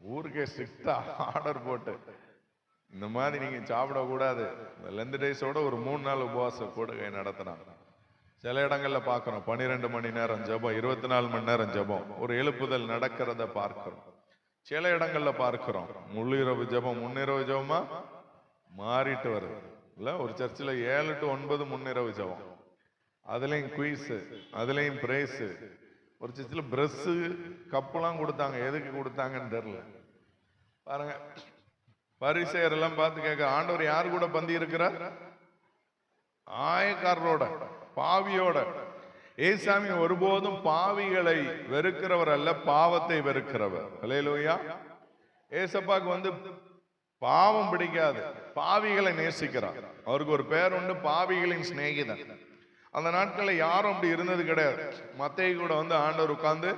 ஊருக்கே ஸ்ட்ரிக்டா ஆர்டர் போட்டு இந்த மாதிரி நீங்க சாப்பிடக்கூடாது, லெந்த் டேஸோட ஒரு 3 நாள் உபவாச கூடுகை நடத்தினாங்க. சில இடங்கள்ல பார்க்கிறோம் 12 மணி நேரம் ஜெபம், 24 மணி நேரம் ஜெபம், ஒரு எழுப்புதல் நடக்கிறத பார்க்கிறோம். சில இடங்கள்ல பார்க்கிறோம் முள்ளிரவு ஜெபம் முன்னிரவு ஜெபமா மாறிட்டு வருது இல்ல. ஒரு சர்ச்சில் 7 to 9 முன்னிரவு ஜெபம், அதுலயும் குயிஸ், அதுலயும் பிரேஸ். ஒரு சர்ச்சில் பிரஷ் கப்பெல்லாம் கொடுத்தாங்க, எதுக்கு கொடுத்தாங்கன்னு தெரியல. பாருங்க, பரிசேயர் எல்லாம் பார்த்து கேட்க, ஆண்டவர் யார் கூட பந்தி இருக்கிறார், ஆயக்காரரோட, பாவியோட. ஏசாமி ஒருபோதும் பாவிகளை வெறுக்கிறவர் அல்ல, பாவத்தை வெறுக்கிறவர். ஹல்லேலூயா. ஏசப்பாக்கு வந்து பாவம் பிடிக்காது, பாவிகளை நேசிக்கிறார். அவருக்கு ஒரு பேர் உண்டு, பாவிகளின் சிநேகிதன். அந்த நாட்களில் யாரும் அப்படி இருந்தது கிடையாது. மத்தேயு கூட வந்து ஆண்டவர் உட்கார்ந்து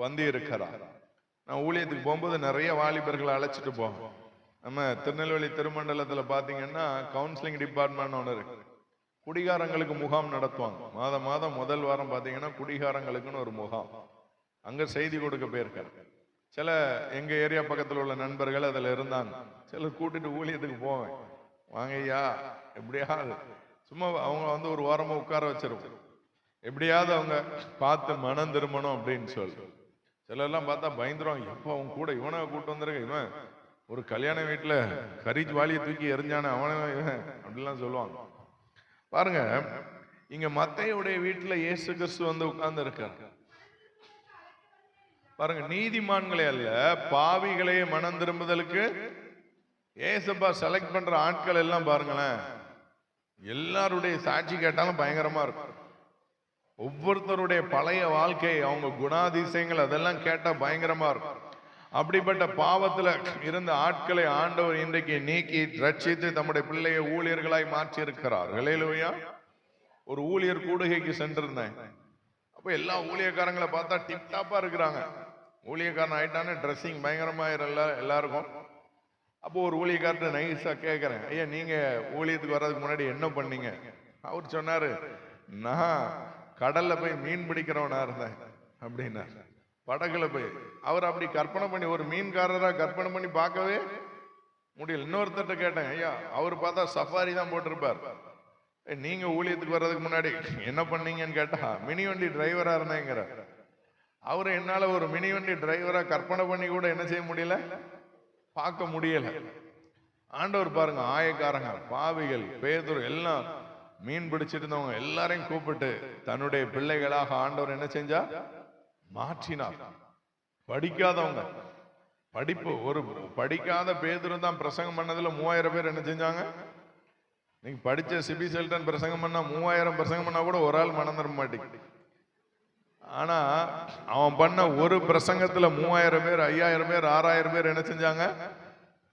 வந்து இருக்கிறார். நான் ஊழியத்துக்கு போகும்போது நிறைய வாலிபர்களை அழைச்சிட்டு போவோம். நம்ம திருநெல்வேலி திருமண்டலத்துல பாத்தீங்கன்னா கவுன்சிலிங் டிபார்ட்மெண்ட் ஒன்று இருக்கு. குடிகாரங்களுக்கு முகாம் நடத்துவாங்க. மாதம் மாதம் முதல் வாரம் பாத்தீங்கன்னா குடிகாரங்களுக்குன்னு ஒரு முகாம். அங்க செய்தி கொடுக்க போயிருக்காரு. சில எங்க ஏரியா பக்கத்துல உள்ள நண்பர்கள் அதுல இருந்தாங்க. சிலர் கூட்டிட்டு ஊழியத்துக்கு போவேன், வாங்க ஐயா எப்படியாவது சும்மா அவங்க வந்து ஒரு வாரமா உட்கார வச்சிருவோம், எப்படியாவது அவங்க பார்த்து மனம் திரும்பணும் அப்படின்னு சொல்லி. சிலர்லாம் பார்த்தா பயந்துருவாங்க, எப்போ அவங்க கூட இவனை கூட்டு வந்திருக்க, இவன் ஒரு கல்யாண வீட்டுல கரிஜ் வாலியை தூக்கி எரிஞ்சானே அவனை இவன் அப்படிலாம் சொல்லுவாங்க. பாருங்க, இங்க மத்தேயுடைய வீட்டுல இயேசு கிறிஸ்து வந்து உட்கார்ந்து இருக்காரு. பாருங்க, நீதிமான்களே அல்ல பாவிகளையே மனம் திரும்புதலுக்கு ஏசப்பா செலக்ட் பண்ற ஆட்கள் எல்லாம் பாருங்களேன், எல்லாருடைய சாட்சி கேட்டாலும் பயங்கரமா இருக்கும். ஒவ்வொருத்தருடைய பழைய வாழ்க்கை, அவங்க குணாதிசயங்கள் அதெல்லாம் கேட்டா பயங்கரமா இருக்கும். அப்படிப்பட்ட பாவத்துல இருந்த ஆட்களை ஆண்டவர் இன்றைக்கு நீக்கி ரட்சித்து தம்முடைய பிள்ளையை ஊழியர்களாய் மாற்றி இருக்கிறார். ஹல்லேலூயா. ஒரு ஊழியர் கூடுகைக்கு சென்றிருந்தேன். அப்ப எல்லா ஊழியக்காரங்களை பார்த்தா டிப்டாப்பா இருக்கிறாங்க. ஊழியக்காரன் ஆயிட்டானே ட்ரெஸ்ஸிங் பயங்கரமா எல்லாருக்கும். அப்போ ஒரு ஊழியக்காரர்கிட்ட நைஸா கேட்கிறேன், ஐயா நீங்க ஊழியத்துக்கு வர்றதுக்கு முன்னாடி என்ன பண்ணீங்க? அவர் சொன்னாரு, நான் கடல்ல போய் மீன் பிடிக்கிறவனா இருந்தேன் அப்படின்னா. படகுல போய் அவர் அப்படி கற்பனை பண்ணி, ஒரு மீன்காரரா கற்பனை பண்ணி பார்க்கவே முடியல. இன்னொருத்தட்ட கேட்டேன், ஐயா அவர் பார்த்தா சஃபாரி தான் போட்டிருப்பார், நீங்க ஊழியத்துக்கு வர்றதுக்கு முன்னாடி என்ன பண்ணீங்கன்னு கேட்டா, மினி வண்டி டிரைவரா இருந்தேங்கிற. அவரு என்னால ஒரு மினி வண்டி டிரைவரா கற்பனை பண்ணி கூட என்ன செய்ய முடியல, பார்க்க முடியல. ஆண்டவர் பாருங்க, ஆயக்காரங்க, பாவிகள், பேதுரு எல்லாம் மீன் பிடிச்சிட்டு இருந்தவங்க எல்லாரையும் கூப்பிட்டு தன்னுடைய பிள்ளைகளாக ஆண்டவர் என்ன செஞ்சா மாற்றினார். படிக்காதவங்க, படிப்பு, ஒரு படிக்காத பேதுரு தான் பிரசங்கம் பண்ணதுல 3000 பேர் என்ன செஞ்சாங்க. நீங்க படிச்ச சிபி செல்டன் பிரசங்கம் பண்ணா 3000 பிரசங்கம் பண்ணா கூட ஒரு ஆள் மனம் தர மாட்டேங்குது. ஆனா அவன் பண்ண ஒரு பிரசங்கத்துல 3000 பேர், 5000 பேர், 6000 பேர் என்ன செஞ்சாங்க,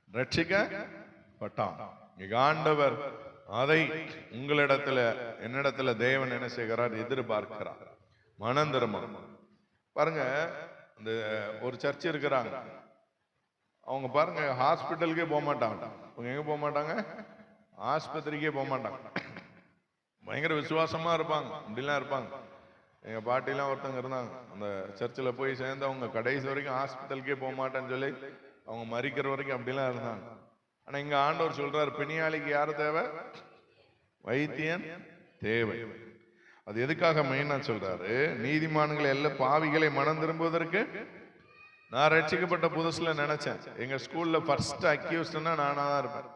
ரட்சிக்கப்பட்டான். ஆண்டவர் அதை உங்களிடத்துல என்னிடத்துல தேவன் என்ன செய்கிறார், எதிர்பார்க்கிறார். மனம் திரும்ப பாருங்க. அந்த ஒரு சர்ச் இருக்கிறாங்க, அவங்க பாருங்க ஹாஸ்பிட்டலுக்கே போக மாட்டாங்க. அவங்க எங்க போக மாட்டாங்க? ஆஸ்பத்திரிக்கே போக மாட்டாங்க. பயங்கர விசுவாசமா இருப்பாங்க, இப்படிலாம் இருப்பாங்க. எங்க பாட்டிலாம் ஒருத்தவங்க இருந்தாங்க, அந்த சர்ச்சில் போய் சேர்ந்து அவங்க கடைசி வரைக்கும் ஹாஸ்பிட்டலுக்கே போக மாட்டேன்னு சொல்லி அவங்க மறிக்கிற வரைக்கும் அப்படிலாம் இருந்தாங்க. ஆனா இங்க ஆண்டவர் சொல்றாரு, பிணியாளிக்கு யாரு தேவை? வைத்தியன் தேவை. அது எதுக்காக மெயினா சொல்றாரு? நீதிமான்களை எல்லாம் பாவிகளை மனம் திரும்புவதற்கு. நான் ரட்சிக்கப்பட்ட புதுசுல நினைச்சேன், எங்க ஸ்கூல்ல ஃபர்ஸ்ட் அக்யூஸ்ட்னா நானா தான் இருப்பேன்.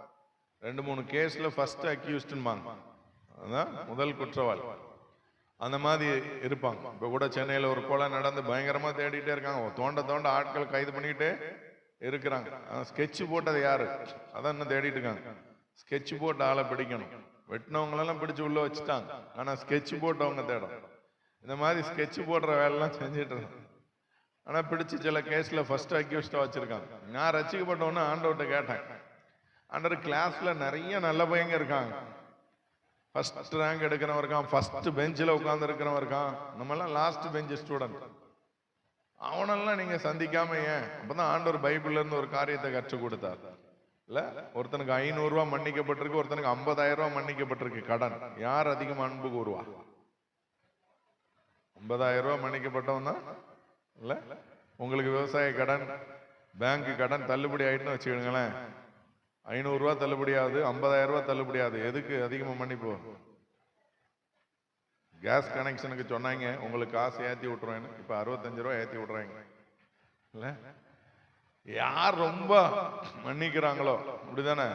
2-3 கேஸ்ல ஃபர்ஸ்ட் அக்யூஸ்ட்பாங்க, அதான் முதல் குற்றவாளி. அந்த மாதிரி இருப்பாங்க. இப்ப கூட சென்னையில ஒரு கொலை நடந்து பயங்கரமா தேடிட்டே இருக்காங்க, தோண்ட தோண்ட ஆட்கள் கைது பண்ணிக்கிட்டே இருக்கிறாங்க. ஸ்கெட்ச் போட்டது யாரு, அதான் இன்னும் தேடிட்டு இருக்காங்க. ஸ்கெட்ச் போட்ட ஆளை பிடிக்கணும். வெட்டினவங்களெல்லாம் பிடிச்சு உள்ள வச்சுட்டாங்க, ஆனா ஸ்கெட்ச் போட்டவங்க தேடும். இந்த மாதிரி ஸ்கெட்ச் போடுற வேலைலாம் செஞ்சுட்டு இருக்காங்க. ஆனா பிடிச்சு சில கேஸ்ல ஃபர்ஸ்ட் அக்யூஸ்டா வச்சிருக்காங்க. நான் ரசிக்கப்பட்டவொன்னு ஆண்டவர்கிட்ட கேட்டேன், ஆண்டவர் கிளாஸ்ல நிறைய நல்ல பையங்க இருக்காங்க, ஃபர்ஸ்ட் ரேங்க் எடுக்கிறவன் இருக்கான், ஃபர்ஸ்ட் பெஞ்சில் உட்கார்ந்து இருக்கிறவன் இருக்கான், நம்மெல்லாம் லாஸ்ட் பெஞ்ச் ஸ்டூடெண்ட், அவனெல்லாம் நீங்க சந்திக்காம ஏன்? அப்பதான் ஆண்டவர் பைபிள்ல இருந்து ஒரு காரியத்தை கற்றுக் கொடுத்தார். இல்ல, ஒருத்தனுக்கு 500 ரூபாய் மன்னிக்கப்பட்டிருக்கு, ஒருத்தனுக்கு 50,000 ரூபாய் மன்னிக்கப்பட்டிருக்கு கடன். யார் அதிகமா அன்பு கூறுவா? 50,000 ரூபாய் மன்னிக்கப்பட்டவன் தான். இல்ல, உங்களுக்கு விவசாய கடன், பேங்க் கடன் தள்ளுபடி ஆயிட்டுன்னு வச்சுக்கோங்களேன், 500 ரூபாய் தள்ளுபடியாவது, 50,000 ரூபாய் தள்ளுபடியாவது, எதுக்கு அதிகமா மன்னிப்பு? கேஸ் கனெக்ஷனுக்கு சொன்னாங்க உங்களுக்கு காசு ஏற்றி விட்டுருவேன்னு, இப்ப 65 ரூபாய் ஏற்றி விடுறாங்க. இல்ல, யார் ரொம்ப மன்னிக்கிறாங்களோ, அப்படிதானே,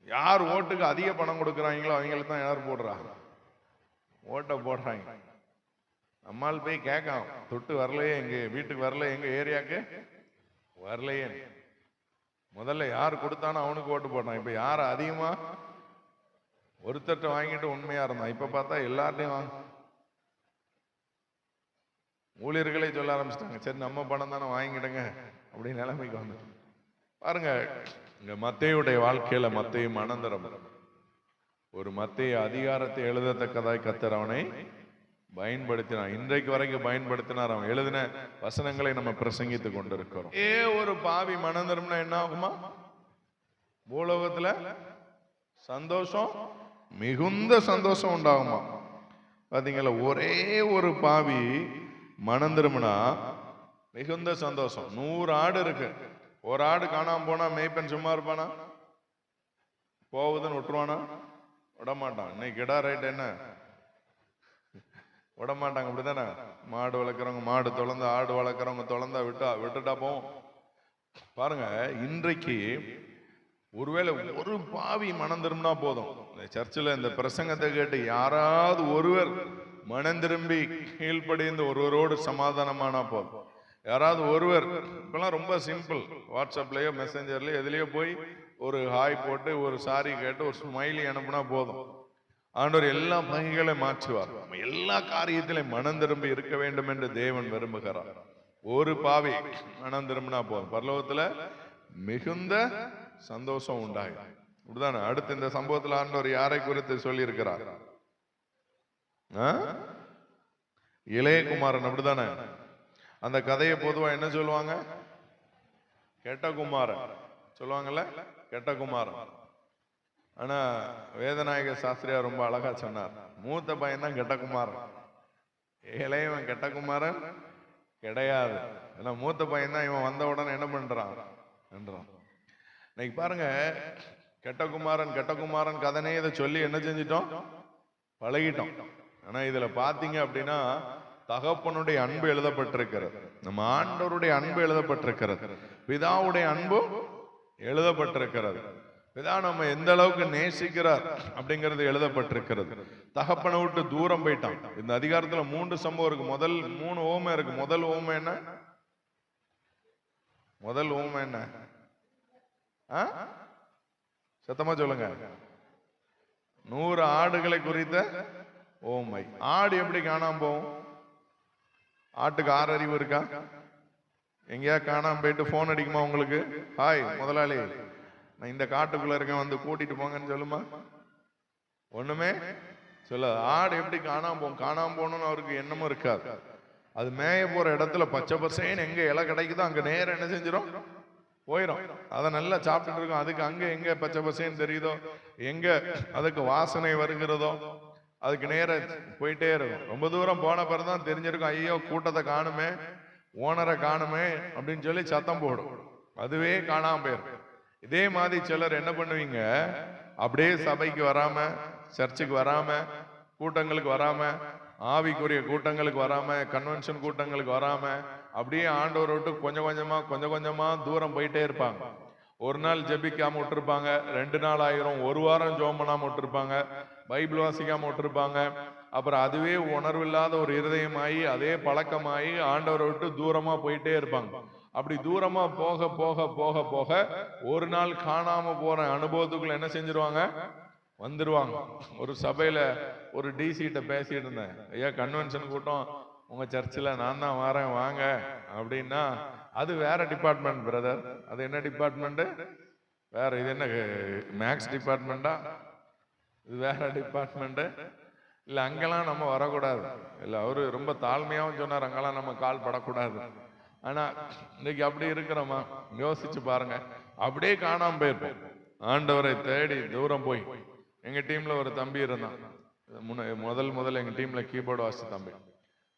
யார் ஓட்டுக்கு அதிக பணம் கொடுக்குறாங்களோ அவங்களுக்கு தான் யார் போடுறா? ஓட்ட போடுறாங்க. நம்மால் போய் கேட்காம், தொட்டு வரலையே, எங்க வீட்டுக்கு வரல, எங்க ஏரியாக்கு வரலையே. முதல்ல யார் கொடுத்தானோ அவனுக்கு ஓட்டு போட்டான். இப்ப யார் அதிகமா ஒருத்தட்ட வாங்கிட்டு உண்மையா இருந்தான், இப்ப பார்த்தா எல்லார்ட்டையும் வாங்க. ஊழியர்களே சொல்ல ஆரம்பிச்சிட்டாங்க, சரி நம்ம பணம் தானே வாங்கிடுங்க அப்படின்னு நிலைமைக்கு வந்து பாருங்க. இங்க மத்தேயுடைய வாழ்க்கையில மத்தேயு மனந்தரம், ஒரு மத்தேயு அதிகாரத்தை எழுதத்தக்கதாய் கர்த்தர் அவனை பயன்படுத்தினார். இன்றைக்கு வரைக்கும் பயன்படுத்தினார். அவன் எழுதின வசனங்களை நம்ம பிரசங்கித்துக் கொண்டிருக்கிறோம். ஒரு பாவி மனந்தரம்னா என்ன ஆகுமா? பூலோகத்துல சந்தோஷம், மிகுந்த சந்தோஷம் உண்டாகுமா? பாத்தீங்களா, ஒரே ஒரு பாவி மனந்திரும்பினா மிகுந்த சந்தோஷம். 100 ஆடு இருக்கு, ஒரு ஆடு காணாம போனா மேய்ப்பன் சும்மா இருப்பானா? போகுதுன்னு விட்டுருவானா? விடமாட்டான். இன்னைக்கு கிடா ரைட் என்ன விடமாட்டாங்க, அப்படித்தானே? மாடு வளர்க்குறவங்க மாடு தொலைந்தா, ஆடு வளர்க்குறவங்க தொலைந்தா விட்டுட்டா போவோம். பாருங்க, இன்றைக்கு ஒருவேளை ஒரு பாவி மனம் திரும்பினா போதும். சர்ச்சில் இந்த பிரசங்கத்தை கேட்டு யாராவது ஒருவர் மனம் திரும்பி கீழ்ப்படிந்து ஒருவரோடு சமாதானமானா போதும். யாராவது ஒருவர், இப்பெல்லாம் ரொம்ப சிம்பிள், வாட்ஸ்அப்லயோ மெசஞ்சர்லயோ எதுலயோ போய் ஒரு ஹாய் போட்டு ஒரு சாரி கேட்டு ஒரு ஸ்மைலி அனுப்புனா போதும். ஆண்டவர் எல்லா பகைகளை மாற்றுவார். எல்லா காரியத்திலையும் மனம் திரும்பி இருக்க வேண்டும் என்று தேவன் விரும்புகிறார். ஒரு பாவி மனம் திரும்பினா போதும், பரலோகத்துல மிகுந்த சந்தோஷம் உண்டாகும். அப்படிதானே? அடுத்து இந்த சம்பவத்தில் ஆண்டவர் யாரை குறித்து சொல்லி இருக்கிறார்? இளையகுமாரன், அப்படிதானே? அந்த கதையை பொதுவா என்ன சொல்லுவாங்க? கெட்ட குமாரன் சொல்லுவாங்கல்ல, கெட்ட குமாரன். ஆனா வேதநாயக சாஸ்திரியார் ரொம்ப அழகா சொன்னார், மூத்த பையன் தான் கெட்ட குமாரன், இளையவன் கெட்ட குமாரன் கிடையாது. ஏன்னா மூத்த பையன் தான், இவன் வந்த உடனே என்ன பண்றான் என்றான். இன்னைக்கு பாருங்க, கெட்ட குமாரன் கதனே இதை சொல்லி என்ன செஞ்சிட்டோம்? பழகிட்டோம். ஆனா இதுல பாத்தீங்க அப்படின்னா தகப்பனுடைய அன்பு எழுதப்பட்டிருக்கிறது, நம்ம ஆண்டவருடைய அன்பு எழுதப்பட்டிருக்கிறது, பிதாவுடைய அன்பு எழுதப்பட்டிருக்கிறது. பிதா நம்ம எந்த அளவுக்கு நேசிக்கிறார் அப்படிங்கிறது எழுதப்பட்டிருக்கிறது. தகப்பனை விட்டு தூரம் போயிட்டான். இந்த அதிகாரத்துல 3 சம்பவம் இருக்கு. முதல் 3 ஓமை இருக்கு. முதல் ஓமை என்ன? முதல் ஓமை என்ன? சத்தமா சொல்லுங்க. 100 ஆடுகளை குறித்த ஓமை. ஆடு எப்படி காணாம போகும்? ஆட்டுக்கு 6 அறிவு இருக்கா? எங்கேயா காணாம போயிட்டு போன் அடிக்குமா உங்களுக்கு? ஹாய் முதலாளி, நான் இந்த காட்டுக்குள்ள இருக்கேன், வந்து கூட்டிட்டு போங்கன்னு சொல்லுமா? ஒண்ணுமே சொல்ல. ஆடு எப்படி காணாம போகும்? காணாம போகணும்னு அவருக்கு எண்ணமும் இருக்காது. அது மேய போற இடத்துல பச்சை பசேன்னு எங்க இலை கிடைக்குதோ அங்க நேரம் என்ன செஞ்சிடும், போயிடும். அதை நல்லா சாப்பிட்டுட்டு இருக்கோம். அதுக்கு அங்க எங்க பச்சை பசேன்னு தெரியுதோ, எங்க அதுக்கு வாசனை வருகிறதோ அதுக்கு நேரம் போயிட்டே இருக்கும். ரொம்ப தூரம் போன பிறகுதான் தெரிஞ்சிருக்கும், ஐயோ கூட்டத்தை காணுமே, ஓனரை காணுமே அப்படின்னு சொல்லி சத்தம் போடும். அதுவே காணாம போயிடும். இதே மாதிரி சிலர் என்ன பண்ணுவீங்க, அப்படியே சபைக்கு வராம, சர்ச்சுக்கு வராம, கூட்டங்களுக்கு வராம, ஆவிக்குரிய கூட்டங்களுக்கு வராம, கன்வென்ஷன் கூட்டங்களுக்கு வராம, அப்படியே ஆண்டவரை விட்டு கொஞ்சம் கொஞ்சமா தூரம் போயிட்டே இருப்பாங்க. ஒரு நாள் ஜெபிக்காம விட்டுருப்பாங்க, 2 நாள் ஆயிரும், ஒரு வாரம் ஜெபம் பண்ணாம விட்டுருப்பாங்க, பைபிள் வாசிக்காம விட்டுருப்பாங்க. அப்புறம் அதுவே உணர்வில்லாத ஒரு இருதயமாயி அதே பழக்கமாயி ஆண்டவரை விட்டு தூரமா போயிட்டே இருப்பாங்க. அப்படி தூரமா போக போக போக போக ஒரு நாள் காணாம போற அனுபவத்துக்குள்ள என்ன செஞ்சிருவாங்க, வந்துருவாங்க. ஒரு சபையில ஒரு டிசிட்ட பேசிட்டு இருந்தேன், ஐயா கன்வென்ஷன் கூட்டம் உங்க சர்ச்சில் நான் தான் வரேன் வாங்க அப்படின்னா, அது வேற டிபார்ட்மெண்ட் பிரதர். அது என்ன டிபார்ட்மெண்ட் வேற, இது என்ன மேக்ஸ் டிபார்ட்மெண்டா, இது வேற டிபார்ட்மெண்ட் இல்ல, அங்கெல்லாம் நம்ம வரக்கூடாது இல்ல. அவரு ரொம்ப தாழ்மையாவும் சொன்னார், அங்கெல்லாம் நம்ம கால் படக்கூடாது. ஆனா இன்னைக்கு அப்படி இருக்கிறோமா, யோசிச்சு பாருங்க. அப்படியே காணாம போயிருப்போம். ஆண்டவரை தேடி தூரம் போய். எங்க டீம்ல ஒரு தம்பி இருந்தான், முதல் எங்க டீம்ல கீபோர்டு வாசிச்ச தம்பி.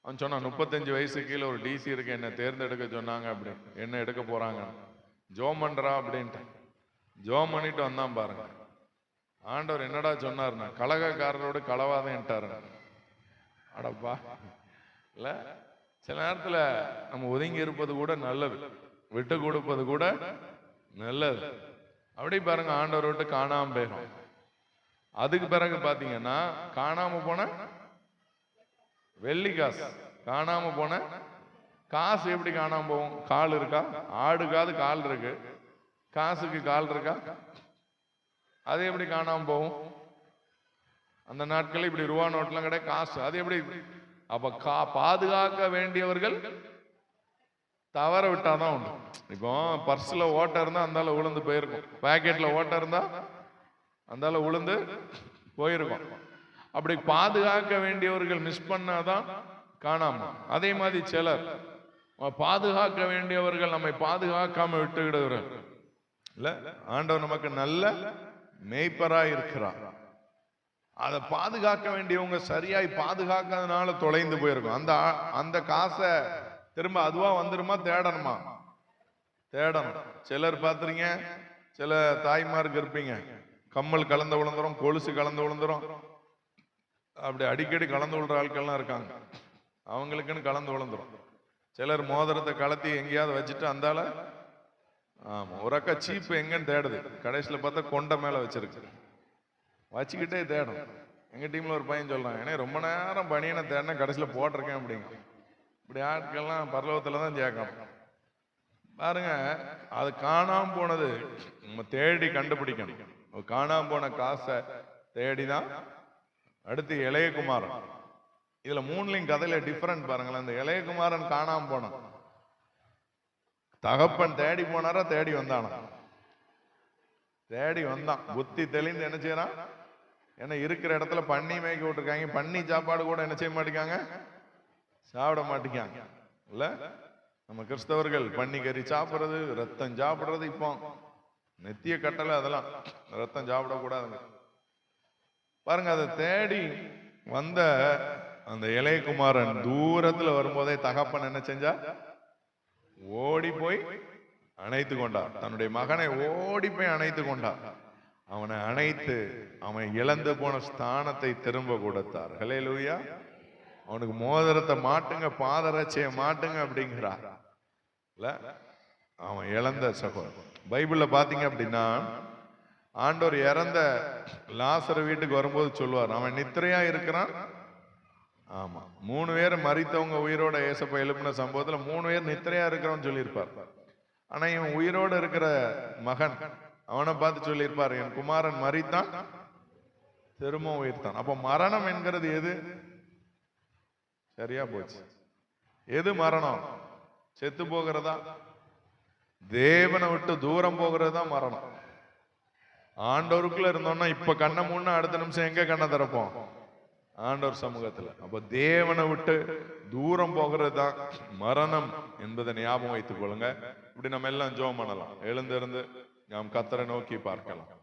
அவன் சொன்னான், 35 வயசு கீழே ஒரு டிசி இருக்கு, என்ன தேர்ந்தெடுக்க சொன்னாங்க, அப்படி என்ன எடுக்க போறாங்க, ஜோம் பண்றா அப்படின்ட்டு ஜோம் பண்ணிட்டு வந்தான் பாருங்க. ஆண்டவர் என்னடா சொன்னார்னா, கலகக்காரரோடு களவாதேன்ட்டாரு. அடப்பா இல்ல, சில நேரத்துல நம்ம ஒதுங்கி இருப்பது கூட நல்லது, விட்டு கொடுப்பது கூட நல்லது. அப்படி பாருங்க, ஆண்டவர் விட்டு காணாம போயிடும். அதுக்கு பிறகு பாத்தீங்கன்னா, காணாம போன வெள்ளி காசு, காணாம போன காசு எப்படி காணாம போகும்? கால் இருக்கா? ஆடுக்காது கால் இருக்கு, காசுக்கு கால் இருக்கா? அது எப்படி காணாம போகும்? அந்த நாட்களில் இப்படி ரூபா நோட்லாம் கிடையாது, காசு. அது எப்படி? அப்ப பாதுகாக்க வேண்டியவர்கள் தவற விட்டாதான் உண்டு. இப்போ பர்ஸ்ல ஓட்ட இருந்தா அந்தால உளுந்து போயிருக்கும், பாக்கெட்ல ஓட்ட இருந்தா அந்தால உளுந்து போயிருக்கும். அப்படி பாதுகாக்க வேண்டியவர்கள் மிஸ் பண்ணாதான் காணாம. அதே மாதிரி சிலர் பாதுகாக்க வேண்டியவர்கள் நம்மை பாதுகாக்காம விட்டுவிடுகிறார் இல்ல. ஆண்டவர் நமக்கு நல்ல மேய்ப்பராய் இருக்கிறார். அதை பாதுகாக்க வேண்டியவங்க சரியாய் பாதுகாக்காதனால தொலைந்து போயிருக்கும். அந்த காசை திரும்ப அதுவா வந்துருமா, தேடணுமா? தேடணும். சிலர் பாத்துறீங்க, சில தாய்மாருக்கு இருப்பீங்க, கம்மல் கலந்து விழுந்துரும், கொலுசு கலந்து விழுந்துரும், அப்படி அடிக்கடி கலந்து விழுற ஆட்கள்லாம் இருக்காங்க. அவங்களுக்குன்னு கலந்து விழுந்துரும். சிலர் மோதிரத்தை கலத்தி எங்கேயாவது வச்சுட்டு அந்தால, ஆமா, ஒரு அக்கா சீப்பு எங்கன்னு தேடுது, கடைசியில பார்த்தா கொண்ட மேல வச்சிருக்கு, வச்சுக்கிட்டே தேடும். எங்க டீம்ல ஒரு பையன் சொல்றான், ஏன்னா ரொம்ப நேரம் பனியனை தேடினா கடைசியில போட்டிருக்கேன் அப்படிங்க. இப்படி ஆட்கள்லாம் பரலோகத்துலதான் சேர்க்கணும் பாருங்க. அது காணாம போனது நம்ம தேடி கண்டுபிடிக்கணும். காணாம போன காசை தேடிதான். அடுத்து இளையகுமாரன். இதுல 3லையும் கதையில டிஃபரெண்ட் பாருங்களேன். இந்த இளையகுமாரன் காணாம போனான், தகப்பன் தேடி போனாரா தேடி வந்தானா? தேடி வந்தான். புத்தி தெளிந்து என்ன செய்யறான், ஏன்னா இருக்கிற இடத்துல பண்ணி மேய்க்க விட்டுருக்காங்க, பண்ணி சாப்பாடு கூட என்ன செய்ய மாட்டேங்காங்க, சாப்பிட மாட்டேங்காங்க இல்ல. நம்ம கிறிஸ்தவர்கள் பண்ணி கறி சாப்பிடுறது, ரத்தம் சாப்பிடுறது, இப்போ நெத்திய கட்டளை, அதெல்லாம் ரத்தம் சாப்பிடக்கூடாது பாருங்க. அதை தேடி வந்த அந்த இளையகுமாரன் தூரத்துல வரும்போதே தகப்பன் என்ன செஞ்சா, ஓடி போய் அணைத்து கொண்டார். தன்னுடைய மகனை ஓடி போய் அணைத்து கொண்டார். அவனை அணைத்து அவன் இழந்து போன ஸ்தானத்தை திரும்ப கொடுத்தார். ஹல்லேலூயா. அவனுக்கு மோதிரத்தை மாட்டுங்க, பாதரட்சையை மாட்டுங்க அப்படிங்கிறார் இல்ல. அவன் இழந்த சகோதரன். பைபிள்ல பாத்தீங்க அப்படின்னா, ஆண்டவர் இறந்த லாசரு வீட்டுக்கு வரும்போது சொல்லுவார், அவன் நித்திரையா இருக்கிறான். ஆமா, 3 பேர் மரித்தவங்க உயிரோட ஏசப்பா எழுப்பின சம்பவத்துல 3 பேர் நித்திரையா இருக்கிறவன் சொல்லியிருப்பார். ஆனா இவன் உயிரோடு இருக்கிற மகன், அவனை பார்த்து சொல்லியிருப்பார், என் குமாரன் மரித்தான், திரும்ப உயிர்த்தான். அப்ப மரணம் என்கிறது எது? சரியா போச்சு. எது மரணம்? செத்து போகிறதா? தேவனை விட்டு தூரம் போகிறதா மரணம். ஆண்டவருக்குள்ள இருந்தோம்னா இப்ப கண்ணை மூணு அடுத்த நிமிஷம் எங்க கண்ணை திறப்போம்? ஆண்டவர் சமூகத்துல. அப்ப தேவனை விட்டு தூரம் போகிறது தான் மரணம் என்பதை ஞாபகம் வைத்துக் கொள்ளுங்க. இப்படி நம்ம எல்லாம் ஜெபம் பண்ணலாம். எழுந்திருந்து நாம் கர்த்தரை நோக்கி பார்க்கலாம்.